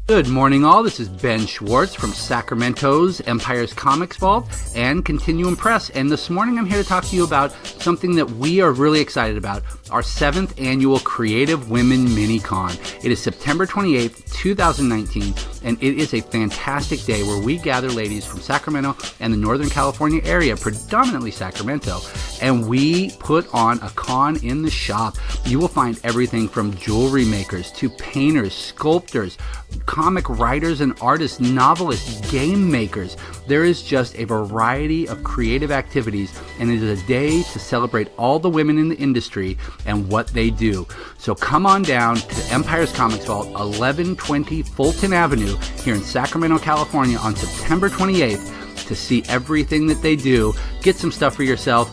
Good morning, all. This is Ben Schwartz from Sacramento's Empire's Comics Vault and Continuum Press. And this morning I'm here to talk to you about something that we are really excited about, our 7th annual Creative Women Mini-Con. It is September 28th, 2019, and it is a fantastic day where we gather ladies from Sacramento and the Northern California area, predominantly Sacramento, and we put on a con in the shop. You will find everything from jewelry makers to painters, sculptors, comic writers and artists, novelists, game makers. There is just a variety of creative activities, and it is a day to celebrate all the women in the industry and what they do. So come on down to Empire's Comics Vault, 1120 Fulton Avenue here in Sacramento, California on September 28th to see everything that they do. Get some stuff for yourself,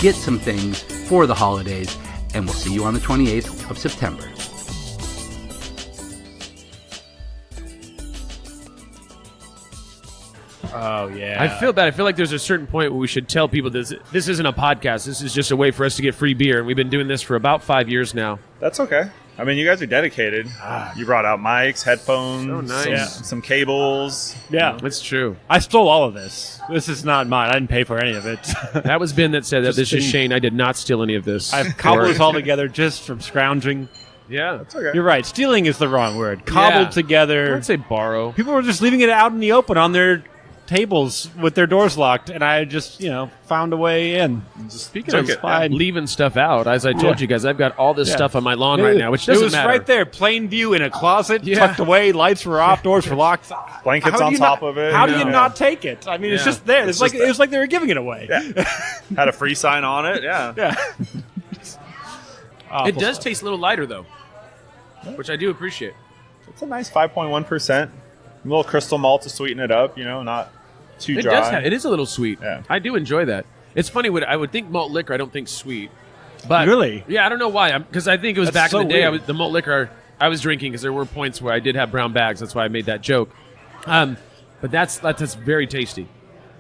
get some things for the holidays, and we'll see you on the 28th of September. Oh, yeah. I feel bad. I feel like there's a certain point where we should tell people this isn't a podcast. This is just a way for us to get free beer. And we've been doing this for about 5 years now. That's okay. I mean, you guys are dedicated. You brought out mics, headphones, So nice. some cables. Yeah. It's true. I stole all of this. This is not mine. I didn't pay for any of it. That was Ben that said that. Just This is being- Shane. I did not steal any of this. I've cobbled this all together just from scrounging. Yeah. That's okay. You're right. Stealing is the wrong word. Cobbled Yeah. together. I'd say borrow. People were just leaving it out in the open on their tables with their doors locked, and I just, found a way in. Speaking Took of it. Fine. leaving stuff out, as I told Yeah. you guys, I've got all this Yeah. stuff on my lawn right now, which doesn't It was matter. right there, plain view in a closet, Yeah. tucked away, lights were off, doors were locked. Blankets How do on you top not- of it. How do you Yeah. not take it? I mean, it's Yeah. just there. It's It just was like they were giving it away. Had a free sign on it. Yeah. Yeah. It does taste a little lighter, though, which I do appreciate. It's a nice 5.1%. A little crystal malt to sweeten it up, not too It dry. does. It is a little sweet. Yeah. I do enjoy that. It's funny. I would think malt liquor. I don't think sweet. But really? Yeah, I don't know why. Because I think it was That's back so in the day. weird. The malt liquor I was drinking because there were points where I did have brown bags. That's why I made that joke. But that's very tasty.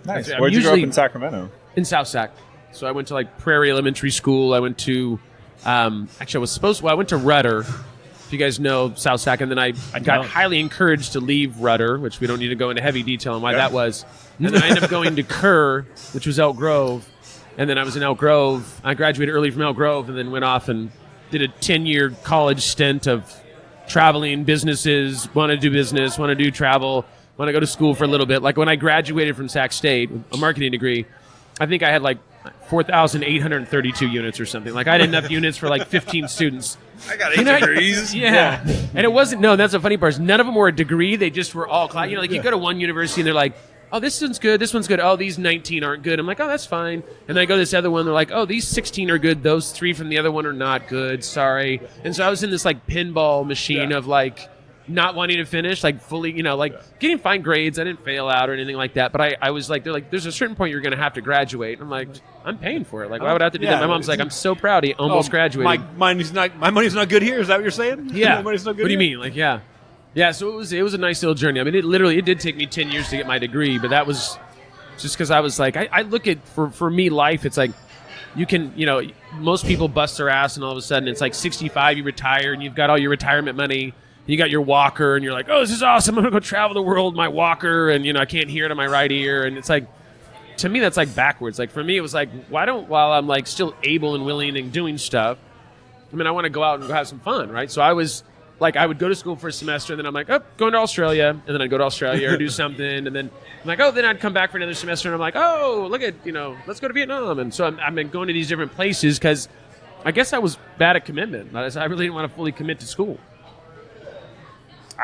Nice. I'm Where'd you grow up usually- in Sacramento? In South Sac. So I went to like Prairie Elementary School. I went to I went to Rudder, if you guys know South Sac, and then I got don't. highly encouraged to leave Rudder, which we don't need to go into heavy detail on why that was. And then I ended up going to Kerr, which was Elk Grove, and then I was in Elk Grove. I graduated early from Elk Grove and then went off and did a 10-year college stint of traveling, businesses, want to do business, want to do travel, want to go to school for a little bit. Like when I graduated from Sac State, a marketing degree, I think I had like 4,832 units or something. Like I had enough units for like 15 students. I got 8 degrees. Yeah. And it wasn't, no, that's the funny part. None of them were a degree. They just were all class. You know, like you go to one university and they're like, oh, this one's good. This one's good. Oh, these 19 aren't good. I'm like, oh, that's fine. And then I go to this other one. They're like, oh, these 16 are good. Those 3 from the other one are not good. Sorry. And so I was in this like pinball machine of like not wanting to finish, like fully, you know, like getting fine grades. I didn't fail out or anything like that. But I was like, they're like, there's a certain point you're going to have to graduate. I'm like, I'm paying for it. Like, why would I have to do that? My mom's like, I'm so proud he almost graduated. My money's not good here. Is that what you're saying? Yeah. My money's not good What do you here? mean? Like, yeah. Yeah, so it was a nice little journey. I mean, it did take me 10 years to get my degree, but that was just because I was like, I look at, for me, life, it's like, you can, you know, most people bust their ass and all of a sudden it's like 65, you retire and you've got all your retirement money. You got your walker and you're like, oh, this is awesome. I'm going to go travel the world, my walker. And, you know, I can't hear it in my right ear. And it's like, to me, that's like backwards. Like for me, it was like, while I'm like still able and willing and doing stuff, I mean, I want to go out and go have some fun, right? So I was like, I would go to school for a semester and then I'm like, oh, going to Australia. And then I'd go to Australia or do something. And then I'm like, oh, then I'd come back for another semester and I'm like, oh, look at, you know, let's go to Vietnam. And so I've been going to these different places because I guess I was bad at commitment. I really didn't want to fully commit to school.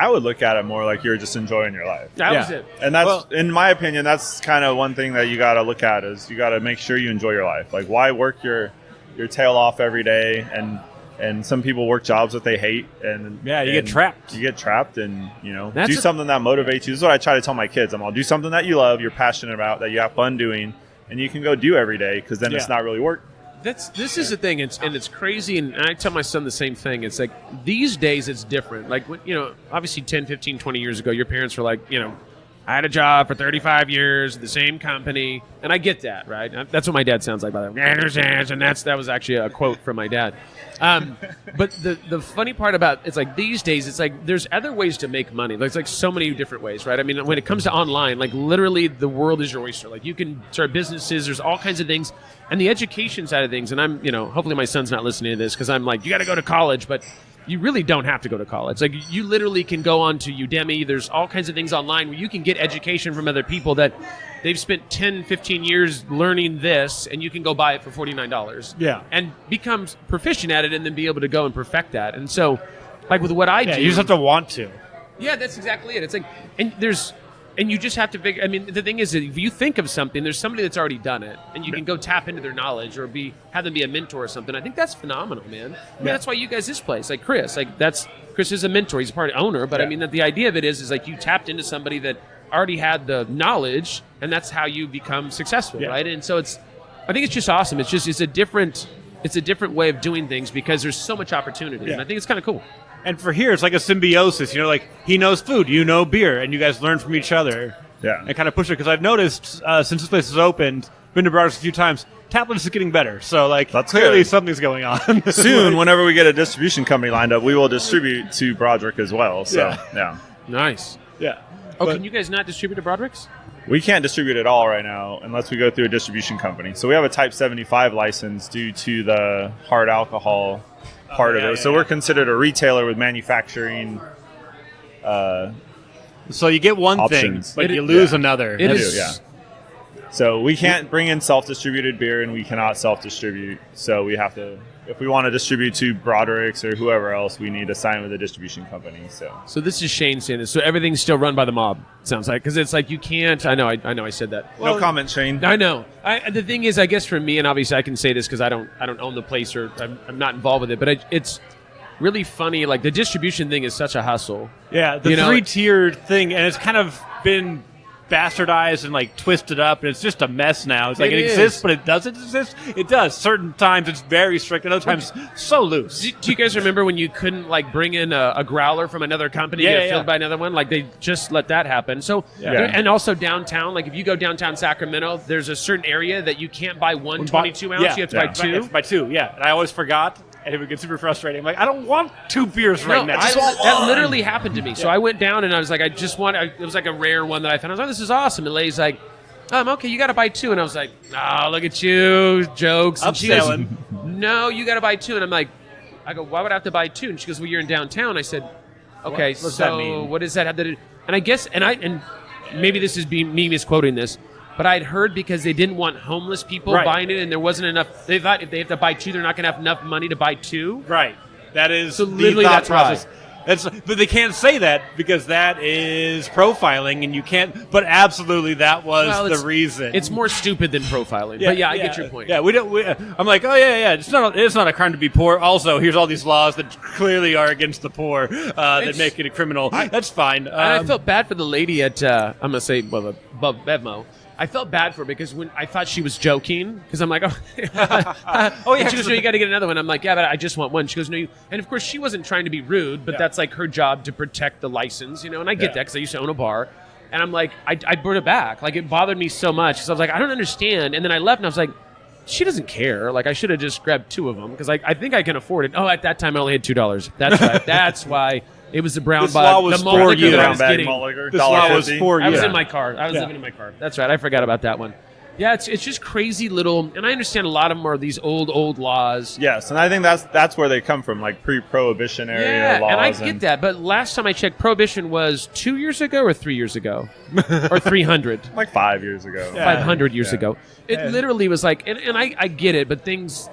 I would look at it more like you're just enjoying your life. That was it. And that's, in my opinion, that's kind of one thing that you got to look at is you got to make sure you enjoy your life. Like, why work your tail off every day? And some people work jobs that they hate. And you get trapped. You get trapped and, you know, That's do something that motivates you. This is what I try to tell my kids. I'll do something that you love, you're passionate about, that you have fun doing, and you can go do every day because then it's not really work. This is the thing, it's crazy, and I tell my son the same thing. It's like, these days it's different. Like, you know, obviously 10, 15, 20 years ago, your parents were like, you know, I had a job for 35 years at the same company, and I get that, right? That's what my dad sounds like, by the way. And that was actually a quote from my dad. But the funny part about it's like these days, it's like there's other ways to make money. There's like so many different ways, right? I mean, when it comes to online, like literally the world is your oyster. Like you can start businesses. There's all kinds of things. And the education side of things, and I'm, you know, hopefully my son's not listening to this because I'm like, you got to go to college, but you really don't have to go to college. Like you literally can go on to Udemy. There's all kinds of things online where you can get education from other people that they've spent 10, 15 years learning this, and you can go buy it for $49. Yeah. And become proficient at it and then be able to go and perfect that. And so, like with what I do. You just have to want to. Yeah, that's exactly it. It's like, and you just have to figure, I mean, the thing is, that if you think of something, there's somebody that's already done it, and you can go tap into their knowledge or have them be a mentor or something. I think that's phenomenal, man. I mean, that's why you guys, this place, like Chris, Chris is a mentor. He's a part owner, but I mean, that the idea of it is like you tapped into somebody that already had the knowledge, and that's how you become successful, right? And so I think it's just awesome. It's a different way of doing things because there's so much opportunity, and I think it's kind of cool. And for here, it's like a symbiosis. You know, like he knows food, you know beer, and you guys learn from each other. Yeah. And kind of push it. Because I've noticed since this place has opened, been to Brothers a few times, tap list is getting better. So, like, that's clearly good. Something's going on. Soon, whenever we get a distribution company lined up, we will distribute to Broderick as well. So, yeah. Nice. Yeah. Oh, can you guys not distribute to Broderick's? We can't distribute at all right now unless we go through a distribution company. So we have a Type 75 license due to the hard alcohol part of it. So we're considered a retailer with manufacturing so you get one options. thing, but you lose another. It is. So we can't bring in self-distributed beer, and we cannot self-distribute. So we have to, if we want to distribute to Broderick's or whoever else, we need to sign with a distribution company. So this is Shane saying this. So everything's still run by the mob, it sounds like, because it's like you can't. I know I said that. No comment, Shane. I know. The thing is, I guess for me, and obviously I can say this because I don't own the place or I'm not involved with it, but it's really funny. Like the distribution thing is such a hustle. Yeah, the three-tiered thing, and it's kind of been bastardized and like twisted up, and it's just a mess now. It's like it is. exists, but it doesn't exist. It does. Certain times it's very strict, and other times so loose. Do you guys remember when you couldn't like bring in a growler from another company and get filled by another one? Like they just let that happen. So and also downtown, like if you go downtown Sacramento, there's a certain area that you can't buy 22 ounce. You have to buy two. You have to buy two. Yeah, and I always forgot. And it would get super frustrating. I'm like, I don't want 2 beers right now. That literally happened to me. So I went down and I was like, it was like a rare one that I found. I was like, this is awesome. And Lay's like, okay, you got to buy 2. And I was like, look at you, jokes. And she goes, no, you got to buy 2. And I'm like, why would I have to buy 2? And she goes, well, you're in downtown. I said, okay, what does that mean? What does that have to do? And I guess, and maybe this is me misquoting this, but I'd heard because they didn't want homeless people buying it, and there wasn't enough. They thought if they have to buy 2, they're not going to have enough money to buy 2. Right. That is so the literally thought that's process. Right. But they can't say that because that is profiling, and you can't. But absolutely, that was the reason. It's more stupid than profiling. But I get your point. Yeah, we don't. I'm like, it's not a crime to be poor. Also, here's all these laws that clearly are against the poor that make it a criminal. That's fine. And I felt bad for the lady at I'm gonna say Bevmo. I felt bad for her because when I thought she was joking, because I'm like, and she goes, no, you got to get another one. I'm like, yeah, but I just want one. She goes, no, you. And of course, she wasn't trying to be rude, but that's like her job to protect the license, And I get that because I used to own a bar, and I'm like, I brought it back. Like it bothered me so much because I was like, I don't understand. And then I left, and I was like, she doesn't care. Like I should have just grabbed 2 of them because I think I can afford it. Oh, at that time I only had $2. That's right. That's why. It was the brown this law was the for you. That I was getting. This law was for you. I was in my car. I was living in my car. That's right. I forgot about that one. Yeah, it's just crazy little, and I understand a lot of them are these old laws. Yes, and I think that's where they come from, like pre-prohibition area laws. And I get that, but last time I checked, prohibition was 2 years ago or 3 years ago, or 300, like 5 years ago, 500 years ago. It literally was like, and I get it, but things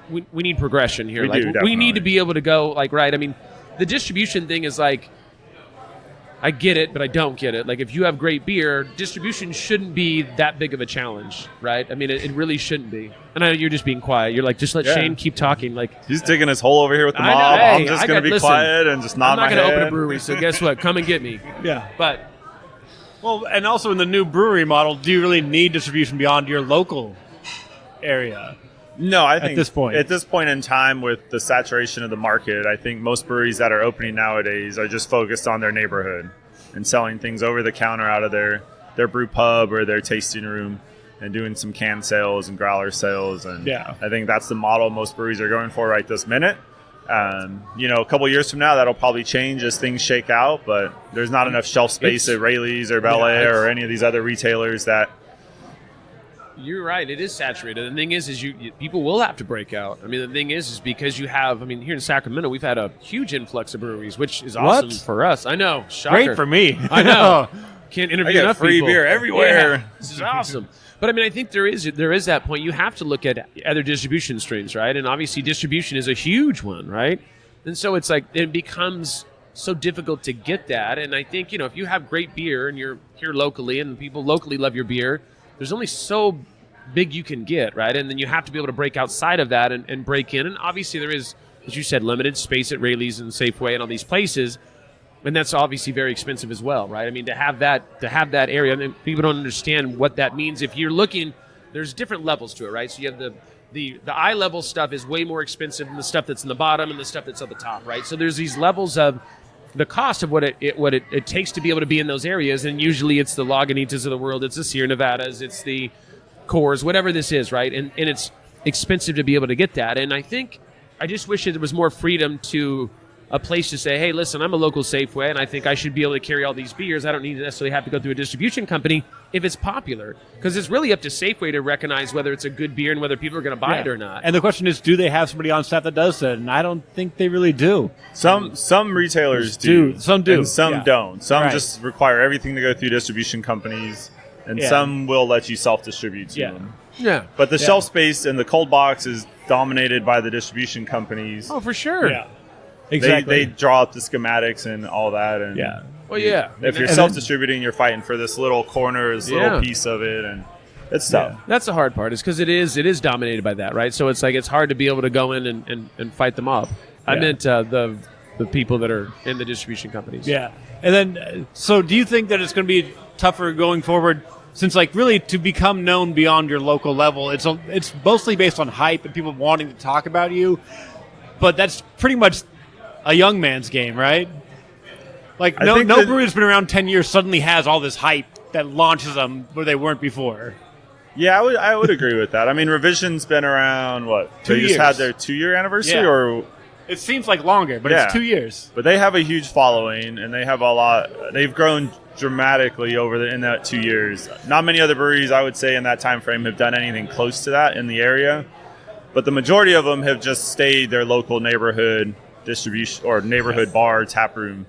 we need progression here. We need to be able to go right. I mean. The distribution thing is like, I get it, but I don't get it. Like, if you have great beer, distribution shouldn't be that big of a challenge, right? I mean, it really shouldn't be. And I know you're just being quiet. You're like, just let Shane keep talking. Like he's digging his hole over here with the mob. I'm just going to be quiet and just nod my head. I'm not going to open a brewery, so guess what? Come and get me. Yeah. But. Well, and also in the new brewery model, do you really need distribution beyond your local area? No, I think at this point in time, with the saturation of the market, I think most breweries that are opening nowadays are just focused on their neighborhood and selling things over the counter out of their brew pub or their tasting room and doing some can sales and growler sales. And I think that's the model most breweries are going for right this minute. A couple years from now, that'll probably change as things shake out, but there's not enough shelf space at Rayleigh's or Bel Air or any of these other retailers that. You're right. It is saturated. The thing is people will have to break out. I mean, the thing is because you have. I mean, here in Sacramento, we've had a huge influx of breweries, which is awesome for us. I know. Shocker. Great for me. I know. Can't interview enough free people. Beer everywhere. Yeah, this is awesome. But I mean, I think there is that point. You have to look at other distribution streams, right? And obviously, distribution is a huge one, right? And so it's like it becomes so difficult to get that. And I think if you have great beer and you're here locally and people locally love your beer. There's only so big you can get, right? And then you have to be able to break outside of that and break in. And obviously there is, as you said, limited space at Rayleigh's and Safeway and all these places. And that's obviously very expensive as well, right? I mean, to have that area, I mean, people don't understand what that means. If you're looking, there's different levels to it, right? So you have the eye level stuff is way more expensive than the stuff that's in the bottom and the stuff that's at the top, right? So there's these levels of the cost of what it takes to be able to be in those areas, and usually it's the Lagunitas of the world, it's the Sierra Nevadas, it's the Coors, whatever this is, right? And it's expensive to be able to get that. And I just wish there was more freedom to a place to say, hey, listen, I'm a local Safeway, and I think I should be able to carry all these beers. I don't need to necessarily have to go through a distribution company if it's popular, because it's really up to Safeway to recognize whether it's a good beer and whether people are going to buy it or not. And the question is, do they have somebody on staff that does that? And I don't think they really do. Some retailers do. Some do. And some don't. Some just require everything to go through distribution companies, and some will let you self-distribute to them. Yeah. But the shelf space and the cold box is dominated by the distribution companies. Oh, for sure. Yeah. Exactly. They draw up the schematics and all that. And if you're self-distributing, you're fighting for this little corner, this little piece of it, and it's tough. Yeah. That's the hard part, is because it is dominated by that, right? So it's like it's hard to be able to go in and fight them off. I meant the the people that are in the distribution companies. Yeah. And then, so do you think that it's going to be tougher going forward? Since, like, really to become known beyond your local level, it's mostly based on hype and people wanting to talk about you. But that's pretty much a young man's game, right? Like, no brewery that's been around 10 years suddenly has all this hype that launches them where they weren't before. Yeah, I would agree with that. I mean, Revision's been around, what? 2 They years. just had their 2-year anniversary? Yeah. Or It seems like longer, but Yeah. it's 2 years. But they have a huge following, and they have a lot. They've grown dramatically in that 2 years. Not many other breweries, I would say, in that time frame have done anything close to that in the area. But the majority of them have just stayed their local neighborhood distribution or neighborhood bar, tap room.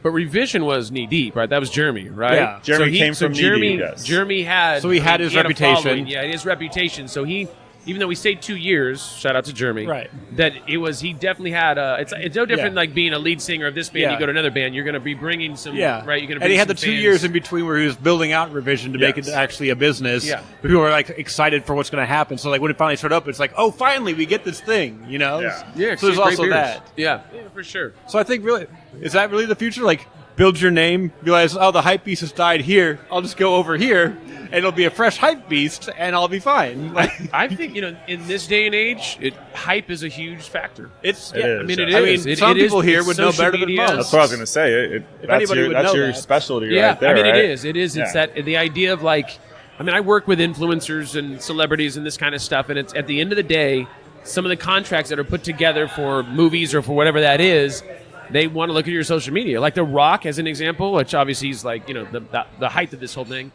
But Revision was knee deep, right? That was Jeremy, right? Yeah. Jeremy came from Jeremy. knee deep, yes. Jeremy had. So he had his reputation. following. Yeah, his reputation. So he, even though we stayed 2 years, shout out to Jeremy. Right. That it was. He definitely had. It's no different Yeah. like being a lead singer of this band. Yeah. You go to another band, you're going to be bringing some. Yeah. Right. You're going to. And he had the some 2 fans. years in between where he was building out Revision to make it Yes. actually a business. Yeah. People were like excited for what's going to happen. So like when it finally showed up, it's like, oh, finally we get this thing, you know? Yeah. Yeah. So there's great also beers. that. Yeah. Yeah, for sure. So I think really, is that really the future? Like, build your name, realize, oh, the hype beast has died here. I'll just go over here, and it'll be a fresh hype beast, and I'll be fine. Like, I think in this day and age, hype is a huge factor. it's It is, I mean, it yeah. is. I mean, It- some it is- people here it's would know social better than media. most. That's what I was going to say. That's anybody your, would that's know your that. specialty Yeah, right there, I mean, right? it is. It is. It's Yeah. that the idea of like, I mean, I work with influencers and celebrities and this kind of stuff, and it's at the end of the day, some of the contracts that are put together for movies or for whatever that is, they want to look at your social media. Like The Rock, as an example, which obviously he's like, the height of this whole thing.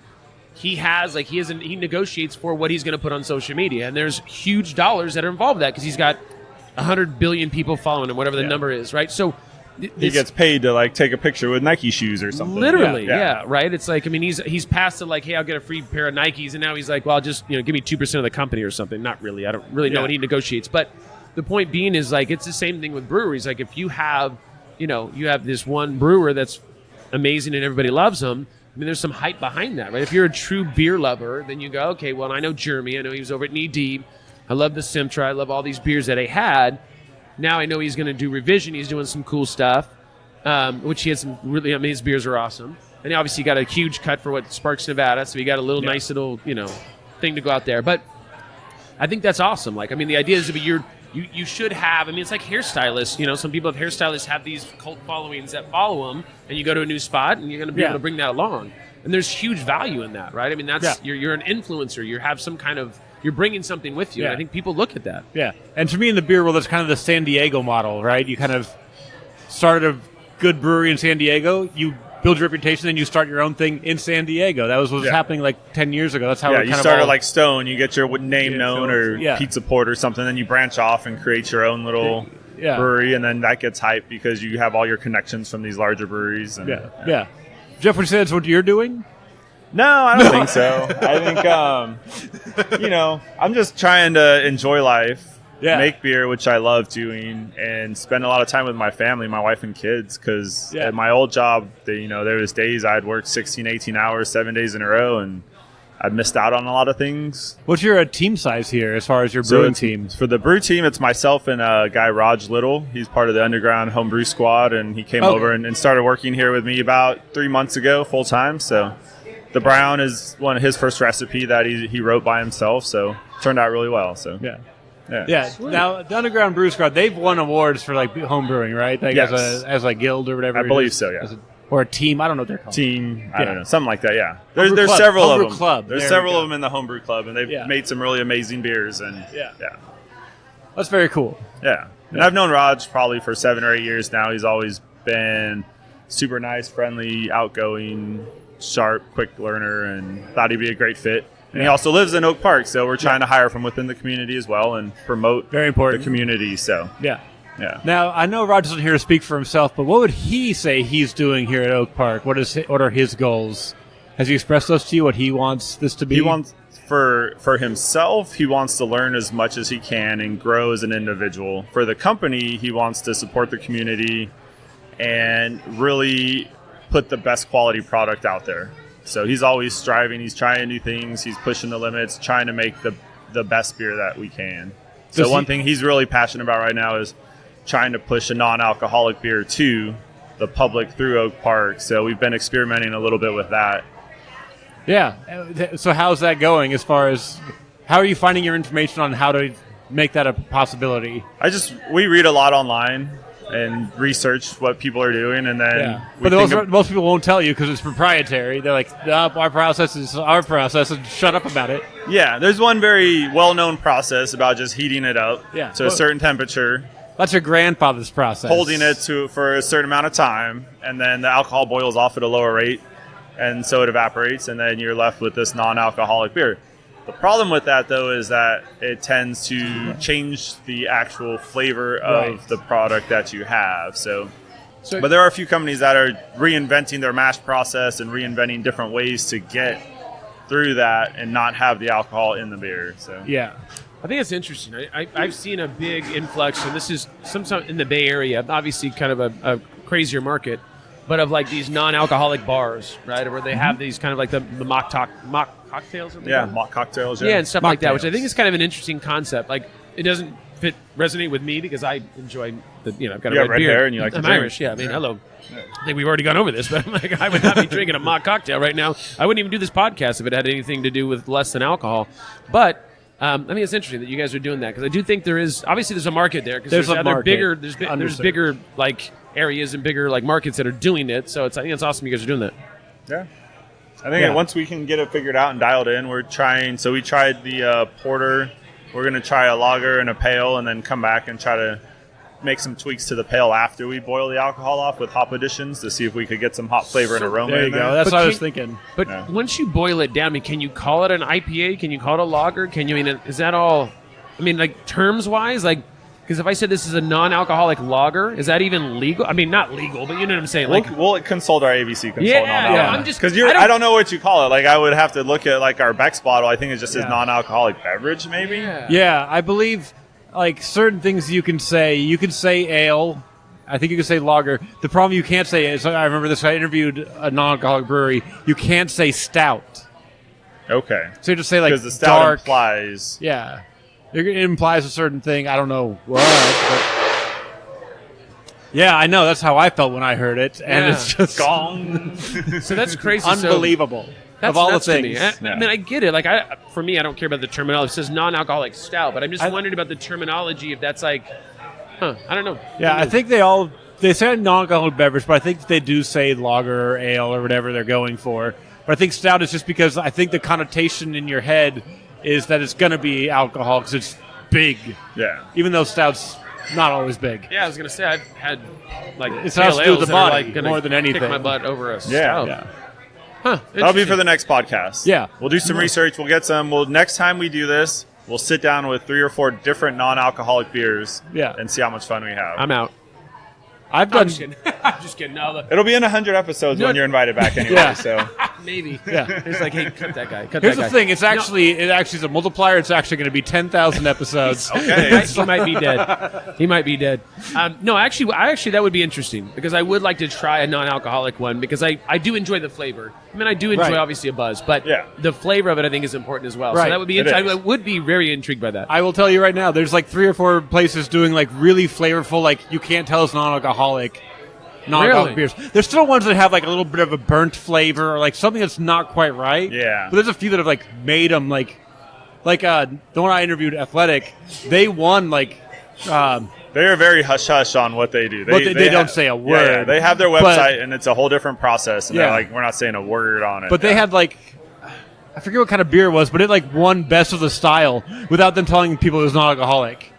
He negotiates for what he's going to put on social media, and there's huge dollars that are involved in that because he's got 100 billion people following him, whatever the number is, right? So He gets paid to like take a picture with Nike shoes or something. literally, yeah, right. It's like, I mean, he's passed to like, hey, I'll get a free pair of Nikes, and now he's like, well, I'll just give me 2% of the company or something. Not really. I don't really know what he negotiates, but the point being is like it's the same thing with breweries. Like if you have you have this one brewer that's amazing and everybody loves him. I mean, there's some hype behind that, right? If you're a true beer lover, then you go, okay, well, I know Jeremy. I know he was over at Knee Deep. I love the Simtra. I love all these beers that he had. Now I know he's going to do Revision. He's doing some cool stuff, which he has some really, I mean, his beers are awesome. And he obviously got a huge cut for what Sparks Nevada, so he got a little nice little, thing to go out there. But I think that's awesome. Like, I mean, the idea is you should have, I mean, it's like hairstylists. Some people have hairstylists have these cult followings that follow them, and you go to a new spot, and you're going to be able to bring that along. And there's huge value in that, right? I mean, that's you're an influencer. You have some kind of, you're bringing something with you. And I think people look at that. Yeah. And to me in the beer world, that's kind of the San Diego model, right? You kind of started a good brewery in San Diego, you build your reputation, then you start your own thing in San Diego. That was what was happening like 10 years ago. That's how it kind you of started all, like Stone. You get your name known or Yeah. Pizza Port or something, then you branch off and create your own little brewery, and then that gets hyped because you have all your connections from these larger breweries. And, yeah. Jeff, would you say that's what you're doing? No, I don't think so. I think, I'm just trying to enjoy life, make beer, which I love doing, and spend a lot of time with my family, my wife and kids, because at my old job, there was days I'd work 16, 18 hours, 7 days in a row, and I missed out on a lot of things. What's your team size here as far as your brewing team? For the brew team, it's myself and a guy, Raj Little. He's part of the Underground Homebrew Squad, and he came over and started working here with me about 3 months ago, full time. So the brown is one of his first recipe that he wrote by himself, so turned out really well. So Yeah. Now, the Underground Brew Squad, they've won awards for like home brewing, right? Like as a guild or whatever. I believe so, yeah. Or a team. I don't know what they're called. Team, I don't know, something like that. Yeah, there's Club. several Homebrew of them. Club. There's There several we go. of them in the homebrew club, and they've made some really amazing beers. And That's very cool. Yeah. And I've known Raj probably for 7 or 8 years now. He's always been super nice, friendly, outgoing, sharp, quick learner, and thought he'd be a great fit. And he also lives in Oak Park, so we're trying to hire from within the community as well and promote Very important. the community. So Yeah. yeah. Now, I know Raj isn't here to speak for himself, but what would he say he's doing here at Oak Park? What are his goals? Has he expressed those to you, what he wants this to be? He wants, for himself, he wants to learn as much as he can and grow as an individual. For the company, he wants to support the community and really put the best quality product out there. So he's always striving. He's trying new things. He's pushing the limits, trying to make the best beer that we can. So one thing he's really passionate about right now is trying to push a non-alcoholic beer to the public through Oak Park. So we've been experimenting a little bit with that. Yeah. So how's that going as far as how are you finding your information on how to make that a possibility? We read a lot online and research what people are doing, and then but most people won't tell you because it's proprietary. They're like, our process is our process, and shut up about it. Yeah, there's one very well-known process about just heating it up to a certain temperature. That's your grandfather's process. Holding it for a certain amount of time, and then the alcohol boils off at a lower rate, and so it evaporates, and then you're left with this non-alcoholic beer. The problem with that, though, is that it tends to change the actual flavor of the product that you have. But there are a few companies that are reinventing their mash process and reinventing different ways to get through that and not have the alcohol in the beer. So yeah. I think it's interesting. I've seen a big influx, and this is sometime in the Bay Area, obviously kind of a crazier market, but of like these non-alcoholic bars, right, where they have these kind of like the mock cocktails. Mock cocktails. Yeah, and stuff like that, which I think is kind of an interesting concept. Like, it doesn't resonate with me because I enjoy I've got a red beer. Hair and you like to I'm drink. Irish. Yeah, I mean, hello. I think we've already gone over this, but I'm like, I would not be drinking a mock cocktail right now. I wouldn't even do this podcast if it had anything to do with less than alcohol. But I think it's interesting that you guys are doing that because I do think there's a market there because there's bigger like areas and bigger like markets that are doing it. So I think it's awesome you guys are doing that. Yeah. I think once we can get it figured out and dialed in, we're trying. So we tried the porter. We're going to try a lager and a pale, and then come back and try to make some tweaks to the pale after we boil the alcohol off with hop-uctions to see if we could get some hop flavor and aroma. There you go. That's what I was thinking. But once you boil it down, I mean, can you call it an IPA? Can you call it a lager? Is that all? I mean, like terms-wise, like. Because if I said this is a non-alcoholic lager, is that even legal? I mean, not legal, but you know what I'm saying. Like, we'll consult our ABC consult on that. Yeah, I'm just because I don't know what you call it. Like, I would have to look at like our Beck's bottle. I think it just says non-alcoholic beverage, maybe. Yeah, I believe like certain things you can say. You can say ale. I think you can say lager. The problem you can't say is I remember this. I interviewed a non-alcoholic brewery. You can't say stout. Okay. So you just say like because the stout dark implies. Yeah. It implies a certain thing. I don't know what. But yeah, I know. That's how I felt when I heard it. And it's just gong. So that's crazy. Unbelievable. That's of all the nuts to things. me. I mean, I get it. Like, for me, I don't care about the terminology. It says non-alcoholic stout, but I'm just wondering about the terminology. If that's like, I don't know. Yeah, I think they say non-alcoholic beverage, but I think they do say lager or ale or whatever they're going for. But I think stout is just because I think the connotation in your head is that it's going to be alcohol because it's big. Yeah. Even though stout's not always big. Yeah, I was going to say I've had like it's has to do with the body like more than anything. Kick my butt over a stout. Yeah. Huh. That'll be for the next podcast. Yeah. We'll do some research. We'll get some. Next time we do this, we'll sit down with 3 or 4 different non-alcoholic beers. Yeah. And see how much fun we have. I'm out. I'm just kidding. No, it'll be in 100 episodes when you're invited back anyway. So maybe. Yeah. It's like, hey, cut that guy. Here's the thing. It actually is a multiplier. It's actually going to be 10,000 episodes. Okay. He might be dead. No, actually, that would be interesting because I would like to try a non-alcoholic one because I do enjoy the flavor. I mean, I do enjoy obviously a buzz, but the flavor of it I think is important as well. Right. So that would be I would be very intrigued by that. I will tell you right now, there's like 3 or 4 places doing like really flavorful, like you can't tell it's non-alcoholic beers. There's still ones that have like a little bit of a burnt flavor or like something that's not quite right. Yeah. But there's a few that have like made them like the one I interviewed, Athletic, they won like. They're very hush-hush on what they do. They don't say a word. Yeah, they have their website, and it's a whole different process. And they're like, we're not saying a word on it. But they had like, I forget what kind of beer it was, but it like won best of the style without them telling people it was non-alcoholic.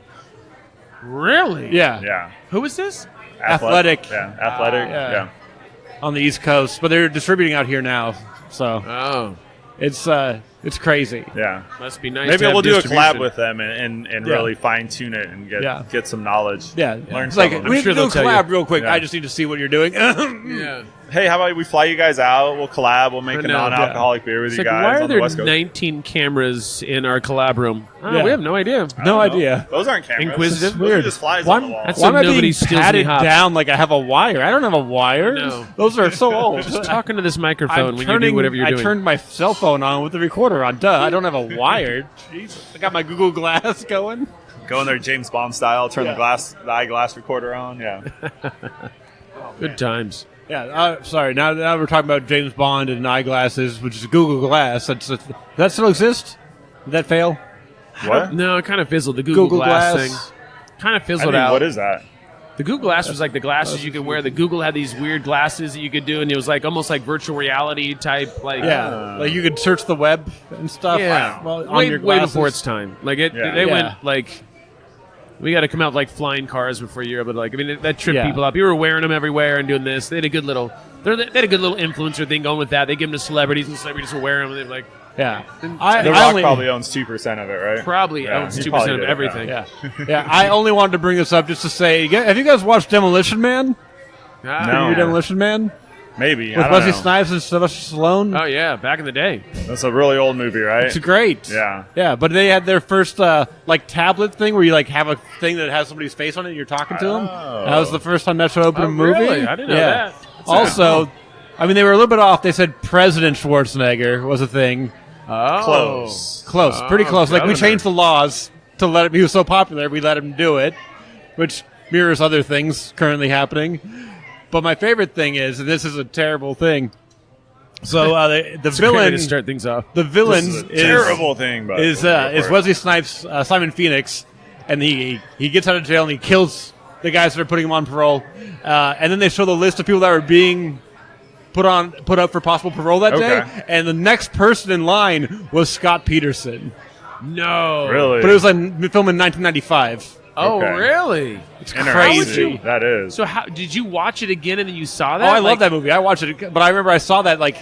Really? Yeah. Yeah. Who is this? Athletic. Yeah, Athletic. Yeah. On the East Coast, but they're distributing out here now. So. Oh. It's crazy. Yeah. Must be nice. Maybe we'll do a collab with them and really fine tune it and get some knowledge. Yeah. Learn it's like, something. we need to do a collab real quick. Yeah. I just need to see what you're doing. Yeah. Hey, how about we fly you guys out? We'll collab. We'll make a non-alcoholic beer with you guys. Why are on the there West Coast. 19 cameras in our collab room? We have no idea. No idea. Those aren't cameras. Inquisitive. Those are just flies on the wall. That's Why am I nobody being steals patted me hops. down like I have a wire? I don't have a wire. No. Those are so old. Just talking to this microphone when you do whatever you're doing. I turned my cell phone on with the recorder on. Duh, I don't have a wire. Jesus. I got my Google Glass going. Go in there James Bond style, turn the eyeglass recorder on. Yeah. Good times. Yeah, sorry. Now we're talking about James Bond and eyeglasses, which is Google Glass. Does that still exist? Did that fail? What? No, it kind of fizzled. The Google Glass thing kind of fizzled out. What is that? The Google Glass was like the glasses you could wear. The Google had these weird glasses that you could do, and it was like almost like virtual reality type. Like like you could search the web and stuff. Yeah, on your way glasses. before its time. Like they went like. We got to come out like flying cars before you're able to like. I mean, that tripped people up. You were wearing them everywhere and doing this. They had a good little. They had a good little influencer thing going with that. They give them to celebrities, and celebrities were wearing them. And they're like, yeah. The Rock probably owns 2% of it, right? Probably owns 2% of everything. Yeah. I only wanted to bring this up just to say, have you guys watched Demolition Man? No. Demolition Man? Maybe. With Wesley Snipes and Sylvester Stallone? Oh, yeah, back in the day. That's a really old movie, right? It's great. Yeah. Yeah, but they had their first tablet thing where you have a thing that has somebody's face on it and you're talking to them. That was the first time that show opened a movie. Really? I didn't know that. Also, I mean, they were a little bit off. They said President Schwarzenegger was a thing. Oh. Close. Pretty close. Like, we changed the laws to let him. He was so popular, we let him do it, which mirrors other things currently happening. But my favorite thing is, and this is a terrible thing. So the villain to start things off. The villain is a terrible thing, but is Wesley Snipes, Simon Phoenix, and he gets out of jail and he kills the guys that are putting him on parole. And then they show the list of people that were being put up for possible parole that day, and the next person in line was Scott Peterson. No, really, but it was like filmed in 1995. Oh, really? It's crazy. That is. So how did you watch it again and then you saw that? Oh, I love that movie. I watched it, but I remember I saw that like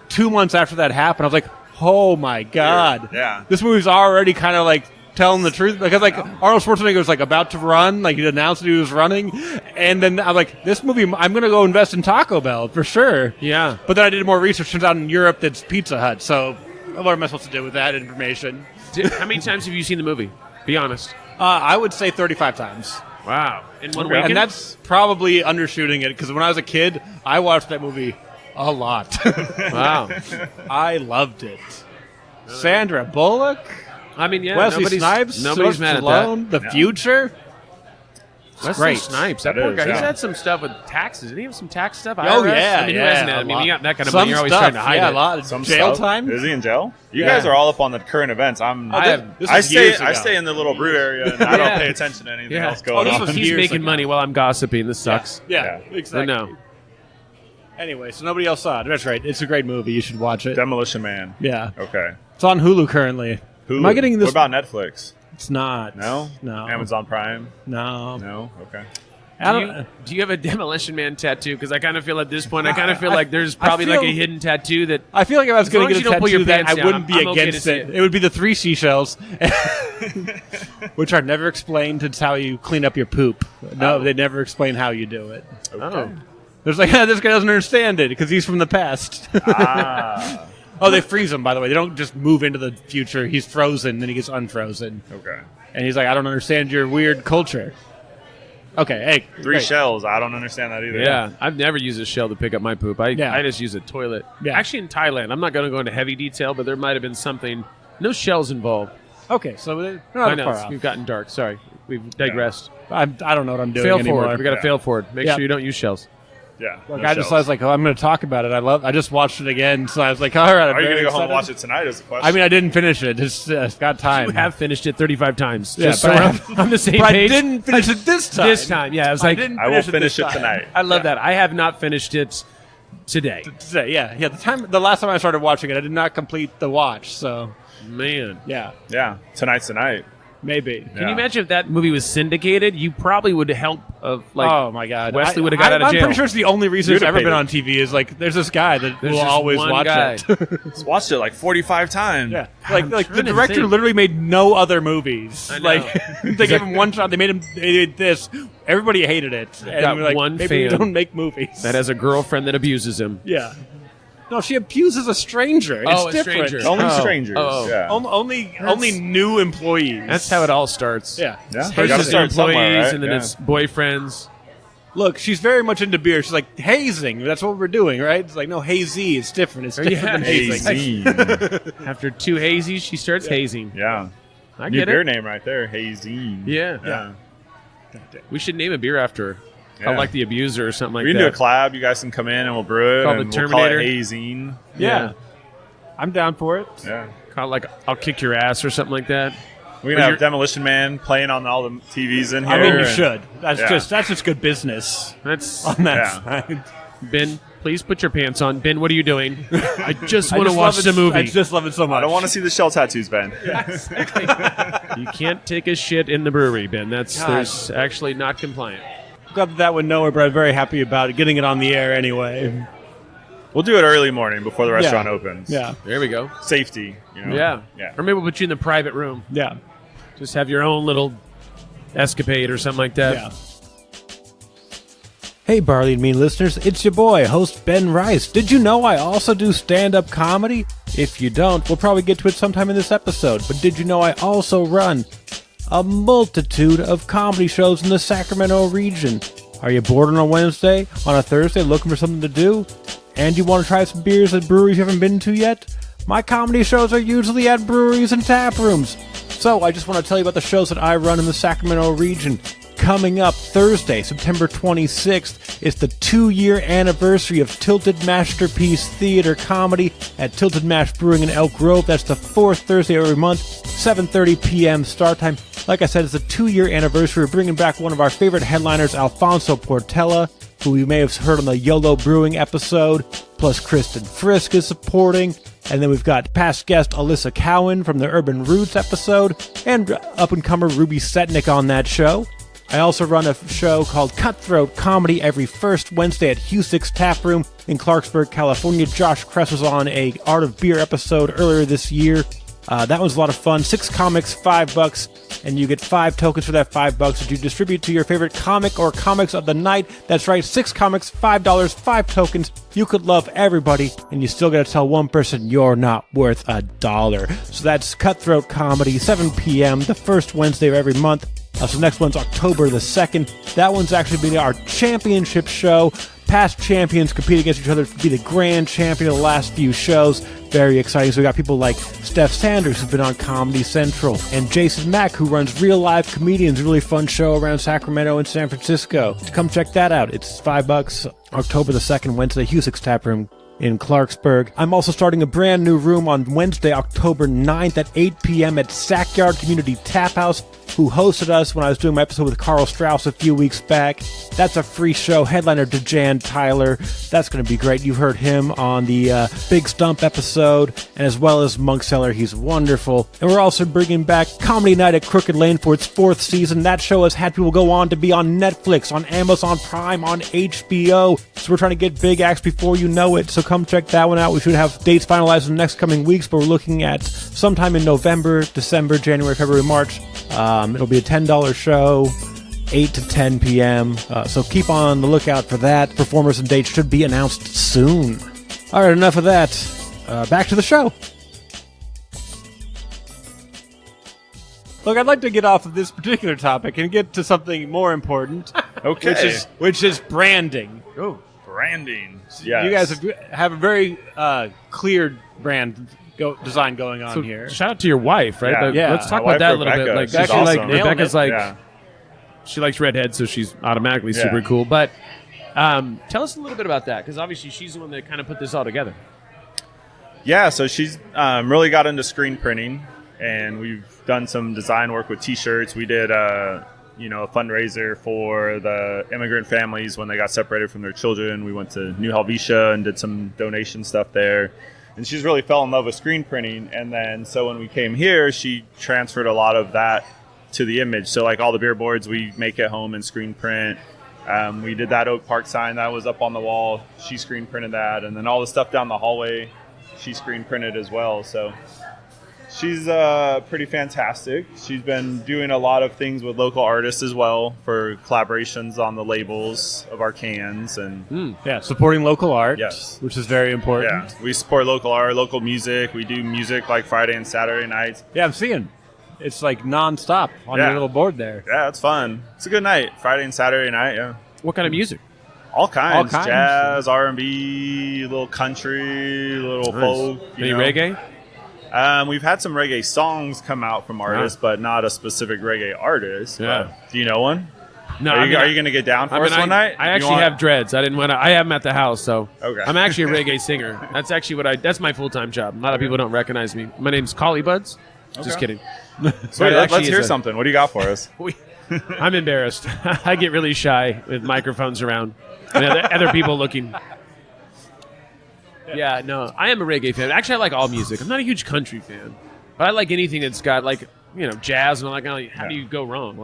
2 months after that happened. I was like, oh my God. Yeah. This movie's already kind of like telling the truth, because like Arnold Schwarzenegger was like about to run, like he announced that he was running, and then I'm like, this movie, I'm going to go invest in Taco Bell for sure. Yeah. But then I did more research. Turns out in Europe that's Pizza Hut. So what am I supposed to do with that information? How many times have you seen the movie? Be honest. I would say 35 times. Wow. In one weekend? And that's probably undershooting it, because when I was a kid, I watched that movie a lot. Wow. I loved it. Sandra Bullock. I mean, yeah. Wesley Snipes. Nobody's mad at that. The Future. Wesley great. Snipes. That poor guy. He's had some stuff with taxes. Didn't he have some tax stuff? Oh, IRS? yeah. I mean, who hasn't had? I mean, you got that kind of some money. You're always stuff, trying to hide it. a lot. Some jail stuff. time. Is he in jail? You guys are all up on the current events. This I stay in the little brew area, and I don't pay attention to anything else going on. He's making money while I'm gossiping. This sucks. Yeah, exactly. But no. Anyway, so nobody else saw it. That's right. It's a great movie. You should watch it. Demolition Man. Yeah. Okay. It's on Hulu currently. Hulu. Am I getting this? What about Netflix? It's not. No? No. Amazon Prime? No. No? Okay. Do you have a Demolition Man tattoo? Because I kind of feel at this point, I feel like there's probably like a hidden tattoo that. I feel like if I was going to long get a as you don't pull your tattoo, that pants I down, wouldn't be I'm okay against to see it. it. It would be the 3 seashells, which are never explained. It's how you clean up your poop. No, they never explain how you do it. Okay. There's like, this guy doesn't understand it because he's from the past. Oh, they freeze him, by the way. They don't just move into the future. He's frozen, then he gets unfrozen. Okay. And he's like, I don't understand your weird culture. Okay, hey. 3 shells. I don't understand that either. Yeah, I've never used a shell to pick up my poop. I Yeah. just use a toilet. Yeah. Actually, in Thailand, I'm not going to go into heavy detail, but there might have been something. No shells involved. Okay, so we're I not know, far off. we've gotten dark. Sorry. We've digressed. I don't know what I'm doing Fail anymore. forward. We got to Yeah. fail forward. Make Yeah. sure you don't use shells. Yeah. Look, no I shells. was like, oh, I'm going to talk about it. I just watched it again, so I was like, all right. Are you going to go home and watch it tonight is the question. I mean, I didn't finish it. Just got time. You have finished it 35 times. Yeah, Just but so we're on the same but page. I didn't finish it this time. This time, yeah. I was like, I will finish it tonight. I love that. I have not finished it today. Yeah. The last time I started watching it, I did not complete the watch. So, Man. yeah, Yeah. Tonight's the night. maybe. Can you imagine if that movie was syndicated? You probably would help. Oh my God, Wesley would have got out of jail. I'm pretty sure it's the only reason it's You'd have ever paid been it. on TV is like there's this guy that There's will just always one watch guy. it. Just watched it like 45 times. Yeah, I'm like the trying to director think. literally made no other movies. I know. Like they gave him one shot. They did this. Everybody hated it. And got we're like, one maybe we fan don't make movies. That has a girlfriend that abuses him. Yeah. No, she abuses a stranger. Oh, It's a different. stranger. Only Oh. strangers. Oh. Yeah. Only new employees. That's how it all starts. Yeah. Yeah. First You gotta it's their start somewhere, employees, right? and then Yeah. it's boyfriends. Look, she's very much into beer. She's like, hazing. That's what we're doing, right? It's like, no, hazy. It's different. It's different than hazing. Hazy. After 2 hazies, she starts hazing. Yeah. I New get beer it. name right there, Hazine. Yeah. We should name a beer after her. Yeah. Like the Abuser or something like We that. can do a collab. You guys can come in and we'll brew it. Called and the we'll call it Terminator. Hazine. Yeah. I'm down for it. Yeah. Call it like I'll Kick Your Ass or something like that. We're gonna have Demolition Man playing on all the TVs in here. I mean, you and- should. That's Yeah. just good business That's on that Yeah. side. Ben. Please put your pants on. Ben, what are you doing? I just I want to just watch love the it- movie. I just love it so much. I don't want to see the shell tattoos, Ben. You can't take a shit in the brewery, Ben. There's actually not compliant. Glad that went nowhere, but I'm very happy about it, getting it on the air anyway. We'll do it early morning before the restaurant opens. Yeah. There we go. Safety. You know? Yeah. Or maybe we'll put you in the private room. Yeah. Just have your own little escapade or something like that. Yeah. Hey, Barley and Me listeners, it's your boy, host Ben Rice. Did you know I also do stand-up comedy? If you don't, we'll probably get to it sometime in this episode. But did you know I also run a multitude of comedy shows in the Sacramento region? Are you bored on a Wednesday, on a Thursday, looking for something to do? And you want to try some beers at breweries you haven't been to yet? My comedy shows are usually at breweries and tap rooms. So I just want to tell you about the shows that I run in the Sacramento region. Coming up Thursday, September 26th, is the 2-year anniversary of Tilted Masterpiece Theater Comedy at Tilted Mash Brewing in Elk Grove. That's the 4th Thursday of every month, 7:30 p.m. start time. Like I said, it's the 2-year anniversary. We're bringing back one of our favorite headliners, Alfonso Portela, who you may have heard on the YOLO Brewing episode. Plus, Kristen Frisk is supporting. And then we've got past guest Alyssa Cowan from the Urban Roots episode, and up-and-comer Ruby Setnick on that show. I also run a show called Cutthroat Comedy every first Wednesday at Husick's Tap Room in Clarksburg, California. Josh Kress was on a Art of Beer episode earlier this year. That was a lot of fun. 6 comics, $5, and you get 5 tokens for that $5 that you distribute to your favorite comic or comics of the night. That's right, 6 comics, $5, 5 tokens. You could love everybody, and you still got to tell one person you're not worth $1. So that's Cutthroat Comedy, 7 p.m., the first Wednesday of every month. So next one's October the 2nd. That one's actually been our championship show. Past champions compete against each other to be the grand champion of the last few shows. Very exciting. So we got people like Steph Sanders, who's been on Comedy Central, and Jason Mack, who runs Real Live Comedians, a really fun show around Sacramento and San Francisco. Come check that out. It's $5, October the 2nd, Wednesday, Husick's Tap Room in Clarksburg. I'm also starting a brand new room on Wednesday, October 9th at 8 p.m. at Sackyard Community Tap House, who hosted us when I was doing my episode with Carl Strauss a few weeks back. That's a free show. Headliner DeJan Tyler. That's going to be great. You've heard him on the Big Stump episode, and as well as Monk Seller. He's wonderful. And we're also bringing back Comedy Night at Crooked Lane for its 4th season. That show has had people go on to be on Netflix, on Amazon Prime, on HBO. So we're trying to get big acts before you know it. So come check that one out. We should have dates finalized in the next coming weeks, but we're looking at sometime in November, December, January, February, March. It'll be a $10 show, 8 to 10 p.m. So keep on the lookout for that. Performers and dates should be announced soon. All right, enough of that. Back to the show. Look, I'd like to get off of this particular topic and get to something more important. Okay. Which is branding. Oh, branding. Yes. You guys have a very clear brand design going on here. Shout out to your wife, right? Yeah. But Yeah. let's talk My about that a wife, little bit. Rebecca, Like, she's she awesome. Rebecca's like, Yeah. she likes redheads, so she's automatically Yeah. super cool. But tell us a little bit about that, because obviously she's the one that kind of put this all together. Yeah, so she's really got into screen printing, and we've done some design work with T-shirts. We did a fundraiser for the immigrant families when they got separated from their children. We went to New Helvetia and did some donation stuff there. And she's really fell in love with screen printing. And then so when we came here, she transferred a lot of that to the image. So like all the beer boards we make at home in screen print. We did that Oak Park sign that was up on the wall. She screen printed that. And then all the stuff down the hallway, she screen printed as well. So she's pretty fantastic. She's been doing a lot of things with local artists as well for collaborations on the labels of our cans. And Yeah, supporting local art, Yes. which is very important. yeah, we support local art, local music. We do music like Friday and Saturday nights. Yeah, I'm seeing. It's like nonstop on Yeah. your little board there. Yeah, it's fun. It's a good night. Friday and Saturday night, yeah. What kind of music? All kinds. All kinds. Jazz, R&B, little country, little folk. Any reggae? We've had some reggae songs come out from artists, but not a specific reggae artist. Yeah. Do you know one? No, Are you going to get down for us one night? I actually have dreads. I didn't want to. I have them at the house, so Okay. I'm actually a reggae singer. That's actually that's my full-time job. A lot of people don't recognize me. My name's Collie Buds. Just kidding. Sweet, let's hear something. What do you got for us? I'm embarrassed. I get really shy with microphones around and other people looking. Yeah, no, I am a reggae fan. Actually, I like all music. I'm not a huge country fan, but I like anything that's got jazz and all that kind of. How do you go wrong?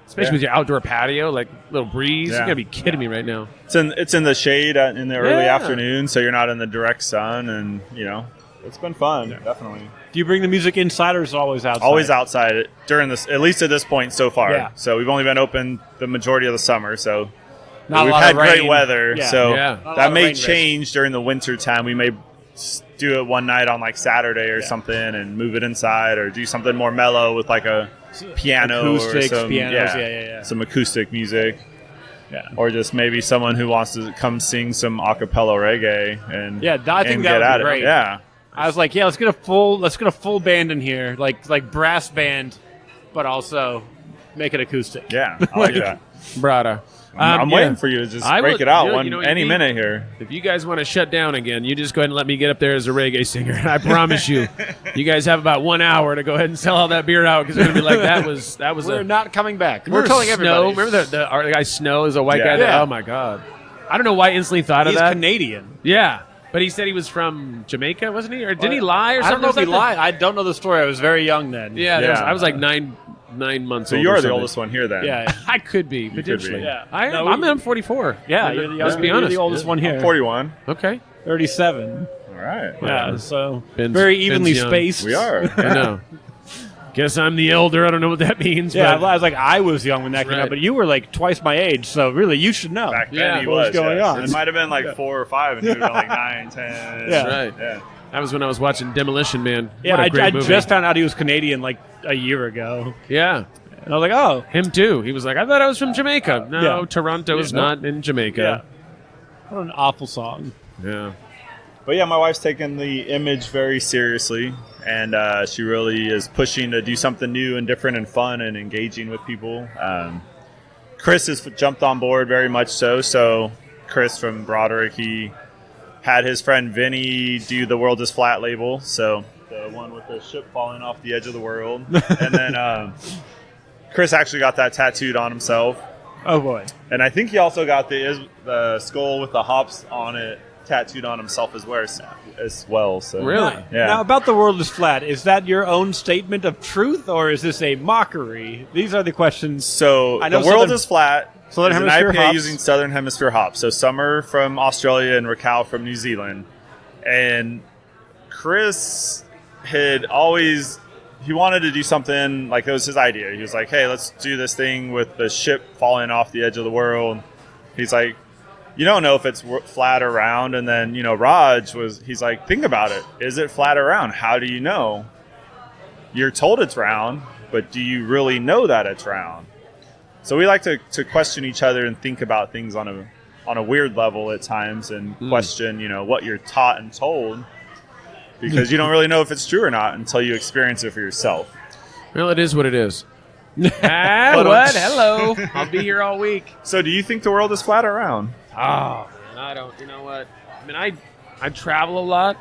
Especially with your outdoor patio, little breeze. Yeah. You gotta be kidding me right now. It's in the shade in the early afternoon, so you're not in the direct sun, and it's been fun. Definitely. Do you bring the music inside, or is it always outside? Always outside during this, at least at this point so far. Yeah. So we've only been open the majority of the summer. So Not we've a lot had of rain. great weather. Yeah. So Yeah. that may change during the winter time. We may do it one night on Saturday or something, and move it inside, or do something more mellow with a piano Acoustics, or some pianos, some acoustic music. Yeah. Or just maybe someone who wants to come sing some a cappella reggae and I think and that get would at be it. great. Yeah. I was like, let's get a full band in here, like brass band, but also make it acoustic. Yeah, I like that. Brada. I'm waiting for you to just break it out any minute here. If you guys want to shut down again, you just go ahead and let me get up there as a reggae singer. And I promise you, you guys have about 1 hour to go ahead and sell all that beer out, because they're going to be like, that was We're not coming back. We're telling everybody. Remember the guy Snow is a white guy? Yeah. Oh, my God. I don't know why I instantly thought of He's that. Canadian. Yeah. But he said he was from Jamaica, wasn't he? Or didn't he lie or something? I don't know if he lied. I don't know the story. I was very young then. Yeah, Yeah. I was like nine months So old. you're or the something. oldest one here then. Yeah. I could be, potentially. Yeah. I'm 44. Yeah, you're the, Let's be you're honest. the oldest one here. 41. Okay. 37. All right. Yeah, so Ben's- very evenly Ben's young. spaced. We are. I know. Guess I'm the elder. I don't know what that means. Yeah, but I was like, I was young when that came Right. out, but you were twice my age, so really, you should know. Back then Yeah. he What was was. going yeah. on? It might have been 4 or 5, and he was 9, 10. Yeah. That's right. Yeah. That was when I was watching Demolition Man. Yeah, What a great I movie. just found out he was Canadian a year ago, Yeah. and I was like, oh, Him too. He was like, I thought I was from Jamaica. No, Yeah. Toronto is not in yeah. Jamaica. What an awful song. Yeah. But yeah, my wife's taken the image very seriously, and she really is pushing to do something new and different and fun and engaging with people. Chris has jumped on board very much so. So Chris from Broderick, he had his friend Vinny do the World is Flat label. So the one with the ship falling off the edge of the world. And then Chris actually got that tattooed on himself. Oh boy. And I think he also got the skull with the hops on it tattooed on himself as well. So Really? Yeah. Now, about the world is flat, is that your own statement of truth, or is this a mockery? These are the questions. So I know the world Southern- is flat. Southern It's an Hemisphere IPA hops. using Southern Hemisphere hops. So Summer from Australia and Raquel from New Zealand. And Chris had always, he wanted to do something, that was his idea. He was like, hey, let's do this thing with the ship falling off the edge of the world. He's like, you don't know if it's flat or round. And then, he's like, think about it. Is it flat or round? How do you know? You're told it's round, but do you really know that it's round? So we like to question each other and think about things on a weird level at times, and question, what you're taught and told, because you don't really know if it's true or not until you experience it for yourself. Well, it is what it is. What? Hello. I'll be here all week. So do you think the world is flat or round? Oh, man, I don't. You know what? I mean, I travel a lot.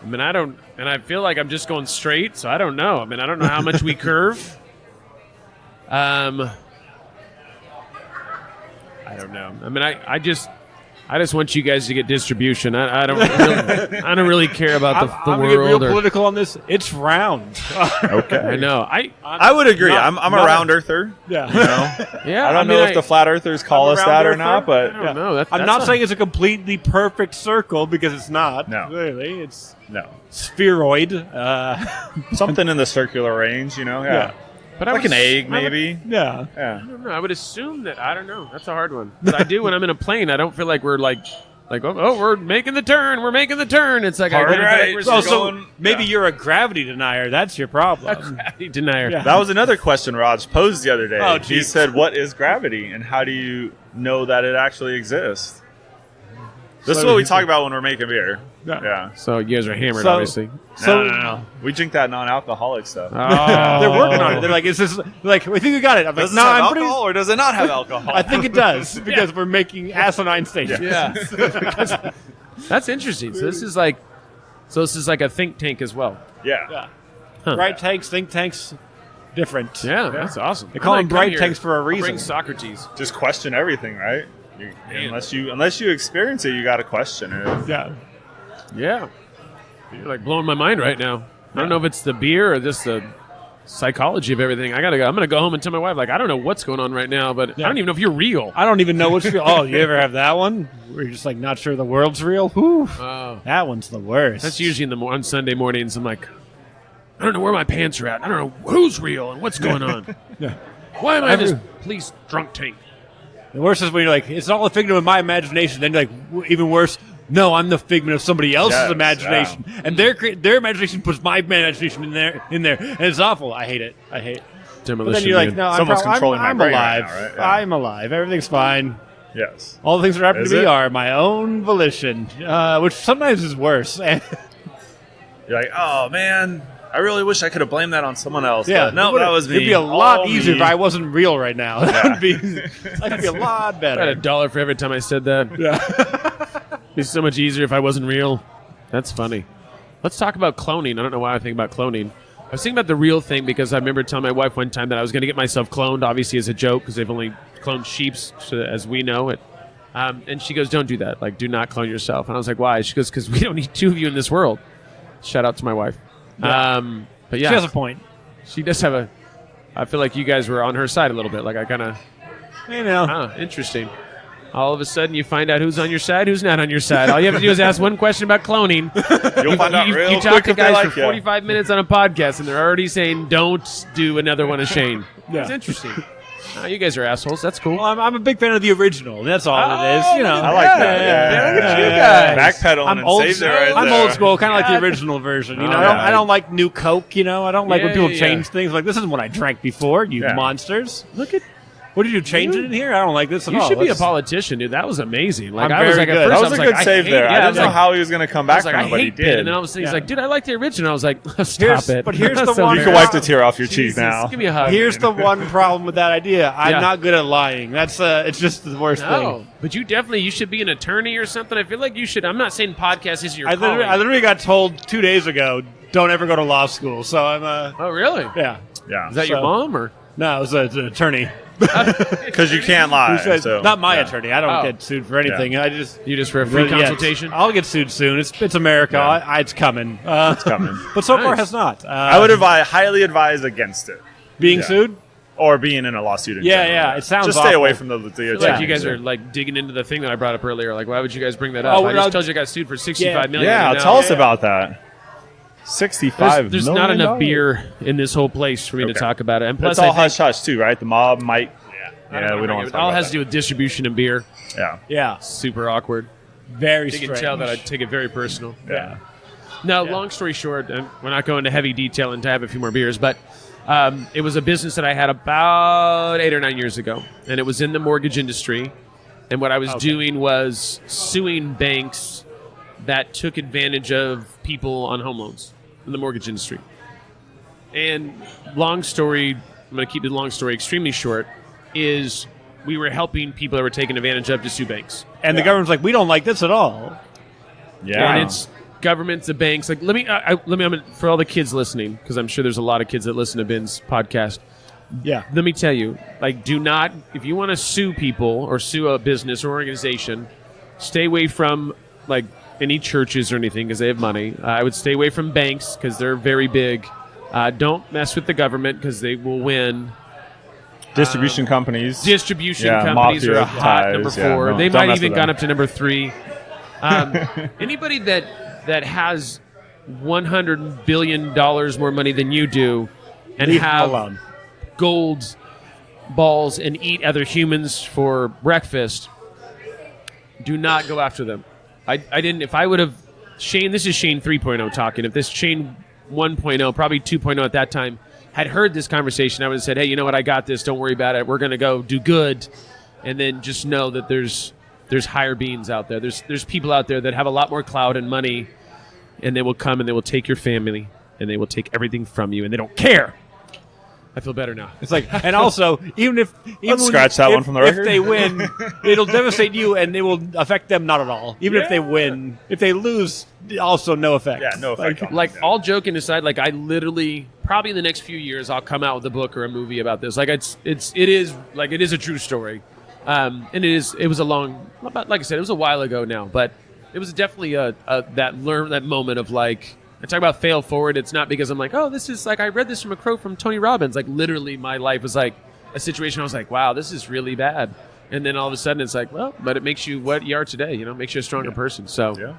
I mean, I don't, and I feel like I'm just going straight, so I don't know. I mean, I don't know how much we curve. I don't know. I mean, I just want you guys to get distribution. I don't really care about the I'm gonna get real world. political on this. It's round. Okay. I know. I would agree. Not- I'm a not round earther. Yeah. Yeah. I don't know if the flat earthers call I'm us a that round or earther. not, but I don't know. I'm not saying it's a completely perfect circle, because it's not. No. Clearly, it's no. spheroid. Something in the circular range, Yeah. but Like an egg, maybe. Yeah. Yeah. I don't know. I would assume that. I don't know. That's a hard one. But I do when I'm in a plane. I don't feel like we're like oh, we're making the turn. We're making the turn. It's like Hard I feel right. like we're So, going- maybe yeah. you're a gravity denier. That's your problem. gravity denier. Yeah. That was another question Raj posed the other day. Oh, He geez. said, what is gravity, and how do you know that it actually exists? This is what we talk about when we're making beer. Yeah. So you guys are hammered, obviously. No. We drink that non-alcoholic stuff. Oh. They're working on it. They're like, "Is this like? We think we got it." I'm like, Does it "No, have I'm alcohol or does it not have alcohol? I think it does because we're making asinine statements." Yeah. That's interesting. So this is like a think tank as well. Yeah. Huh. Bright tanks, think tanks, different. Yeah, that's awesome. They call them bright tanks for a reason. Bring Socrates. Just question everything, right? Unless you experience it, you got to question it. Yeah. Yeah. You're like blowing my mind right now. I don't know if it's the beer or just the psychology of everything. I'm gonna go home and tell my wife, like, I don't know what's going on right now, but I don't even know if you're real. I don't even know what's real. Oh, you ever have that one? Where you're just like not sure the world's real? Whew. That one's the worst. That's usually on Sunday mornings. I'm like, I don't know where my pants are at. I don't know who's real and what's going on. Why am I in this police drunk tank? The worst is when you're like, it's all a figment of my imagination. Then you're like, even worse, no, I'm the figment of somebody else's imagination, and their imagination puts my imagination in there, and it's awful. I hate it. Demolition. But then you're like, no, Someone's controlling my I'm brain alive. right now, right? Yeah. I'm alive. Everything's fine. Yes. All the things that happen Is to me it? are my own volition, which sometimes is worse. You're like, oh man, I really wish I could have blamed that on someone else. Yeah, but no, that was me. It'd be a lot All easier me. if I wasn't real right now. That'd be a lot I better. had $1 for every time I said that. Yeah. It'd be so much easier if I wasn't real. That's funny. Let's talk about cloning. I don't know why I think about cloning. I was thinking about the real thing because I remember telling my wife one time that I was going to get myself cloned, obviously as a joke, because they've only cloned sheep, so as we know it. And she goes, don't do that. Like, do not clone yourself. And I was like, why? She goes, because we don't need two of you in this world. Shout out to my wife. Yeah. But yeah. She has a point. She does have I feel like you guys were on her side a little bit. Like, I kind of... You know. Interesting. All of a sudden, you find out who's on your side, who's not on your side. All you have to do is ask one question about cloning. You'll find out real You talk quick to if they guys like for you. 45 minutes on a podcast, and they're already saying, don't do another one of Shane. Yeah. It's interesting. You guys are assholes. That's cool. Well, I'm a big fan of the original. That's all it is. You know, I like that. Yeah. Look at you guys. Backpedaling I'm and old. saved it right I'm there. old school, kind of like the original version. You know, yeah. I don't like new Coke. You know, I don't like when Yeah, people yeah, change things. Like this isn't what I drank before. You Yeah. monsters! Look at what did you change it in here? I don't like this at You all. should be a Let's- politician, dude. That was amazing. Like I'm I was very like, at good. first, That I was a like, good I save hate there. it. I Yeah, didn't know like- how he was going to come I back was like, from I it, but he hate Ben. did. And then all of a sudden, he's Yeah. like, dude, I like the original. I was like, stop Here's- it. but here's That's the so one- You weird. can wipe the tear off your cheek Jesus, now. Give me a hug. Here's the one problem with that idea. I'm Yeah. not good at lying. That's it's just the worst No, thing. but you should be an attorney or something. I feel like you should. I'm not saying podcast isn't your I calling. literally got told 2 days ago, don't ever go to law school. So I'm Oh, really? yeah. Yeah. Is that your So- mom or? No, it was an attorney. Because you can't lie. Who said- So, not my yeah. attorney. I don't Oh. get sued for anything. I just You just for a free Yeah, consultation? I'll get sued soon. It's America. Yeah. It's coming. It's coming. But so far Nice. has not. I would highly advise against it. being Yeah. sued. Or being in a lawsuit in Yeah, general. yeah, it sounds Just stay awful. away from the I feel attorneys. like you guys are like digging into the thing that I brought up earlier. Like, why would you guys bring that up? Oh, I just well, told you I got sued for $65 million. Yeah, and now- tell us about that. $65 There's million? not enough beer in this whole place for me to Okay. talk about it. And plus, It's all I think, hush hush too, right? The mob might. Yeah, we don't want it to talk all about has to do with distribution and beer. that. Yeah. Yeah, Super awkward. very You strange. can tell that I take it very personal. Yeah. No, long story short, and we're not going into heavy detail until I have a few more beers, but it was a business that I had about 8 or 9 years ago, and it was in the mortgage industry. And what I was doing was suing banks that took advantage of people on home loans in the mortgage industry. And long story, I'm going to keep the long story extremely short, is we were helping people that were taken advantage of to sue banks. And the government's like, we don't like this at all. Yeah. And it's governments, the banks. Like, let me for all the kids listening, because I'm sure there's a lot of kids that listen to Ben's podcast. Yeah, Let me tell you, like, do not, if you want to sue people or sue a business or organization, stay away from like any churches or anything because they have money. I would stay away from banks because they're very big. Don't mess with the government because they will win. distribution companies. Distribution Yeah, companies are a mafia hot ties, number yeah, 4. no, They don't might mess even with gone them. up to number 3. Anybody that has $100 billion more money than you do and leave them have alone. gold balls and eat other humans for breakfast, do not go after them. I didn't. If I would have Shane, this is Shane 3.0 talking. If this Shane 1.0, probably 2.0 at that time, had heard this conversation, I would have said, hey, you know what? I got this. Don't worry about it. We're going to go do good. And then just know that there's there's higher beings out there. There's people out there that have a lot more clout and money, and they will come and they will take your family and they will take everything from you, and they don't care. I feel better now. It's like, and also, Let's scratch that one from the record. If they win, it'll devastate you, and it will affect them not at all. Even if they win, if they lose, also no effect. Yeah, no effect. Like all joking aside, like I literally probably in the next few years I'll come out with a book or a movie about this. Like it is a true story, and it was a long, like I said, it was a while ago now, but it was definitely that moment of like. I talk about fail forward. It's not because I'm like, oh, this is like I read this from a quote from Tony Robbins. Like literally, my life was like a situation. I was like, wow, this is really bad. And then all of a sudden, it's like, well, but it makes you what you are today. You know, makes you a stronger person. So,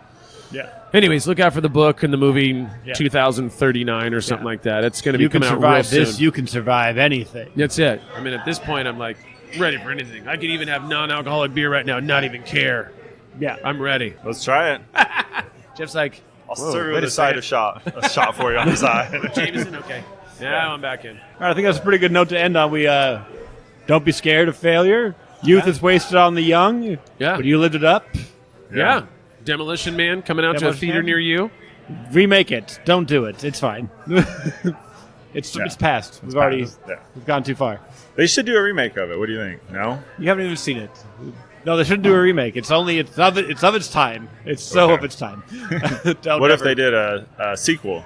yeah. Anyways, look out for the book and the movie 2039 or something like that. It's going to be coming out real soon. You can survive anything. That's it. I mean, at this point, I'm like ready for anything. I could even have non-alcoholic beer right now, and not even care. Yeah, I'm ready. Let's try it. Jeff's like. I'll serve you with a shot for you on the side. Jameson, okay. Now I'm back in. All right, I think that's a pretty good note to end on. We don't be scared of failure. Youth is wasted on the young. Yeah. But you lived it up. Yeah. Demolition Man coming out to a theater near you. Remake it. Don't do it. It's fine. It's past. We've gone too far. They should do a remake of it. What do you think? No? You haven't even seen it. No, they shouldn't do a remake. It's of its time. It's of its time. What if they did a sequel?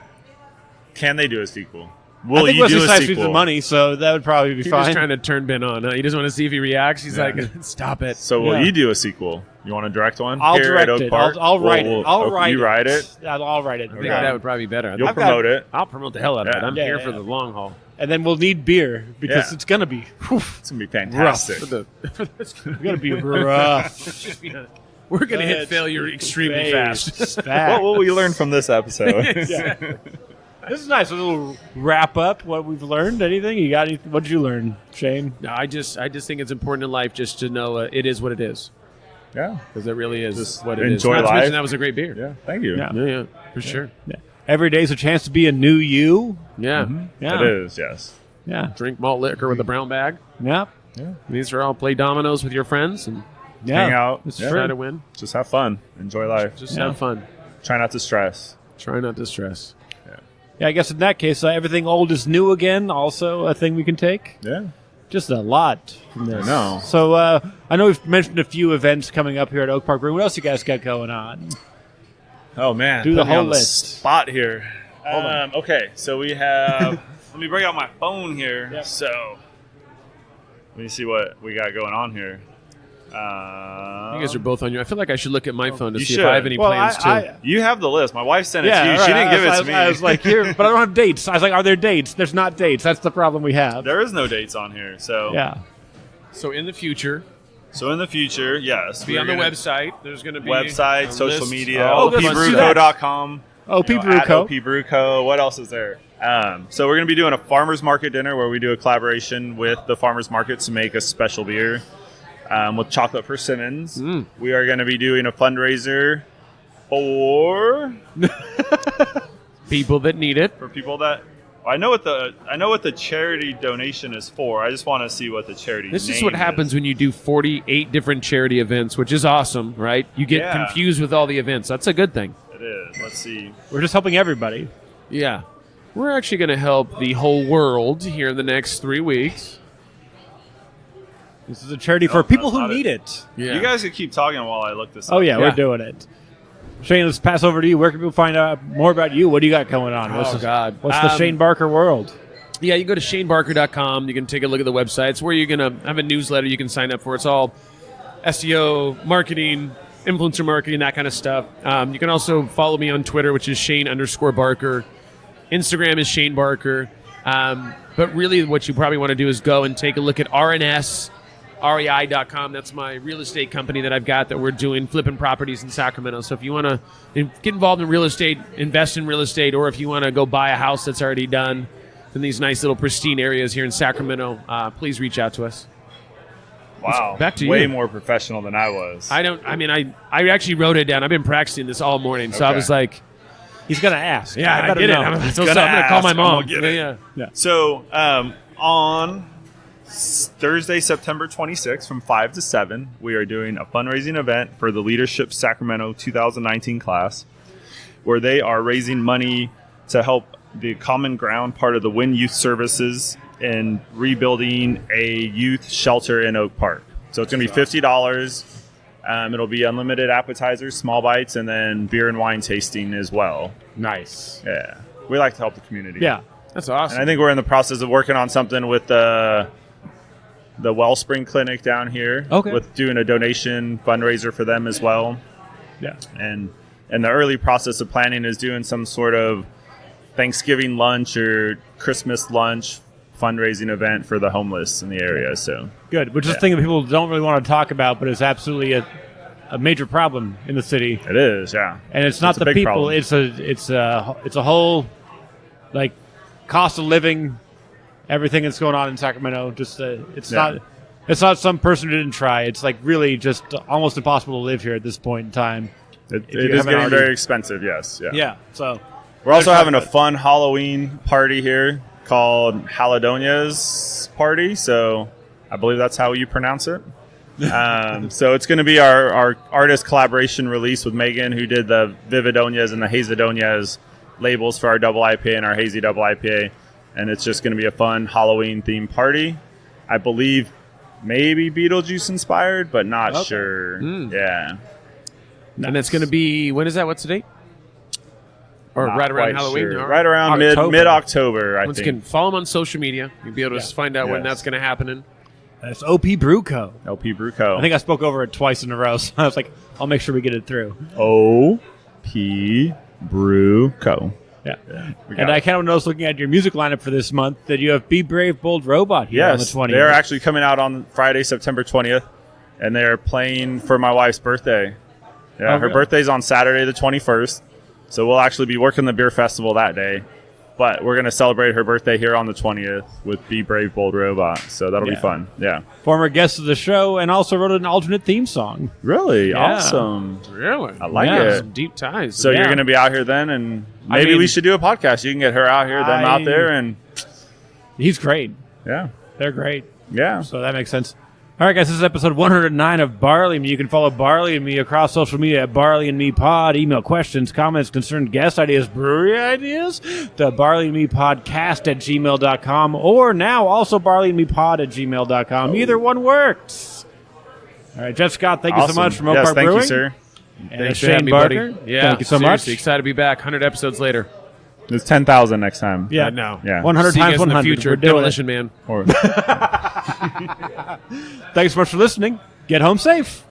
Can they do a sequel? Will I think you do a needs sequel? the money, so that would probably be fine. He's just trying to turn Ben on. Huh? He doesn't want to see if he reacts. He's like, stop it. So will you do a sequel? You want to direct one? I'll here direct at Oak it. Park? I'll write it. I'll write it. You write it? I'll write it. I think that would probably be better. You'll promote it. I'll promote the hell out of it. I'm here for the long haul. And then we'll need beer because it's going to be it's going to be fantastic. It's going to be rough. We're going to hit failure extremely fast. What will we learn from this episode? This is nice. A little wrap up. What we've learned. Anything? You got? What did you learn, Shane? No, I just think it's important in life just to know it is what it is. Yeah, because it really is just what it is. Enjoy life. That was a great beer. Yeah, thank you. Yeah, for sure. Yeah. Every day's a chance to be a new you. Yeah, it is. Yes. Yeah. Drink malt liquor with a brown bag. Yep. Yeah. These are all play dominoes with your friends and hang out. Try to win. Just have fun. Enjoy life. Just have fun. Try not to stress. Try not to stress. Yeah, I guess in that case, everything old is new again. Also, a thing we can take. Yeah. Just a lot from this. I know. So I know we've mentioned a few events coming up here at Oak Park Brewing. What else you guys got going on? Oh man, do the whole list. Spot here. Hold on. Okay, so we have. Let me bring out my phone here. Yep. So let me see what we got going on here. You guys are both on your. I feel like I should look at my phone to see if I have any plans too. You have the list. My wife sent it to you. Right. She didn't give it to me. I was like, here, but I don't have dates. I was like, are there dates? There's not dates. That's the problem we have. There is no dates on here. So yeah. So in the future, yes. Be on the website. There's going to be website, social media, OPBrewCo.com. opbrewco.com. OPBrewCo. OPBrewCo. What else is there? So we're going to be doing a farmers market dinner where we do a collaboration with the farmers market to make a special beer. With chocolate persimmons. We are going to be doing a fundraiser for people that need it. For people that I know what the charity donation is for. I just want to see what the charity. This is what happens when you do 48 different charity events, which is awesome, right? You get confused with all the events. That's a good thing. It is. Let's see. We're just helping everybody. Yeah, we're actually going to help the whole world here in the next 3 weeks. This is a charity for people who need it. Yeah. You guys can keep talking while I look this up. Oh, yeah, we're doing it. Shane, let's pass over to you. Where can people find out more about you? What do you got going on? What's the Shane Barker world? Yeah, you go to shanebarker.com. You can take a look at the website. It's where you're going to have a newsletter you can sign up for. It's all SEO, marketing, influencer marketing, that kind of stuff. You can also follow me on Twitter, which is Shane_Barker. Instagram is Shane Barker. But really what you probably want to do is go and take a look at REI.com. That's my real estate company that I've got that we're doing flipping properties in Sacramento. So if you want to get involved in real estate, invest in real estate, or if you want to go buy a house that's already done in these nice little pristine areas here in Sacramento, please reach out to us. Wow. Back to you. Way more professional than I was. I actually wrote it down. I've been practicing this all morning. So I was like, he's going to ask. Yeah, I did it. I'm going to call my mom. Yeah. So on Thursday, September 26th from 5 to 7, we are doing a fundraising event for the Leadership Sacramento 2019 class, where they are raising money to help the Common Ground part of the WIN Youth Services in rebuilding a youth shelter in Oak Park. So it's going to be $50. It'll be unlimited appetizers, small bites, and then beer and wine tasting as well. Nice. Yeah. We like to help the community. Yeah. That's awesome. And I think we're in the process of working on something with the Wellspring Clinic down here. Okay. With doing a donation fundraiser for them as well. Yeah. And the early process of planning is doing some sort of Thanksgiving lunch or Christmas lunch fundraising event for the homeless in the area. So good, which is a thing that people don't really want to talk about, but it's absolutely a major problem in the city. It is, yeah. And it's not the big people; problem. it's a whole like cost of living, everything that's going on in Sacramento. Just it's not some person who didn't try. It's like really just almost impossible to live here at this point in time. It is getting very expensive. Yes, yeah. Yeah. So we're also having a fun Halloween party here called Haladonia's Party. So I believe that's how you pronounce it. So it's going to be our artist collaboration release with Megan, who did the Vividonias and the Hazadonias labels for our double IPA and our hazy double IPA. And it's just going to be a fun Halloween themed party. I believe maybe Beetlejuice inspired, but not sure. Yeah. And it's going to be, when is that? What's the date? Or Not right around quite Halloween? sure. Or- Right around mid-October, I Once think. again, follow them on social media. You'll be able to find out when Yes. that's going to happen. And that's OP Brew Co. LP Brew Co. I think I spoke over it twice in a row, so I was like, I'll make sure we get it through. OP Brew Co. Yeah. We got And it. I kind of noticed looking at your music lineup for this month that you have Be Brave, Bold Robot here on the Yes, 20th. they're actually coming out on Friday, September 20th, and they're playing for my wife's birthday. Yeah, Oh, her really? birthday's on Saturday the 21st, so we'll actually be working the beer festival that day. But we're going to celebrate her birthday here on the 20th with Be Brave, Bold Robot, so that'll be Yeah. fun. Yeah. Former guest of the show and also wrote an alternate theme song. Really? Yeah. Awesome. really? I like Yeah. it. Some deep ties. So Yeah. you're going to be out here then, and I maybe mean- we should do a podcast. You can get her out here, them out there, and He's great. yeah. They're great. Yeah. So that makes sense. All right, guys, this is episode 109 of Barley and Me. You can follow Barley and Me across social media at Barley and Me Pod. Email questions, comments, concerns, guest ideas, brewery ideas to barleyandmepodcast@gmail.com, or now also barleyandmepod@gmail.com. Either one works. All right, Jeff Scott, thank you so Awesome. much from Oak Yes, Park thank Brewing. you, sir. And Thanks for Shane having me, Barker. buddy. Yeah, Thank you so seriously, much. excited to be back 100 episodes later. It's 10,000 next time. Yeah, I know. Yeah. 100 See you times guys in 100. the future. We're doing it. Demolition Man. Or Thanks so much for listening. Get home safe.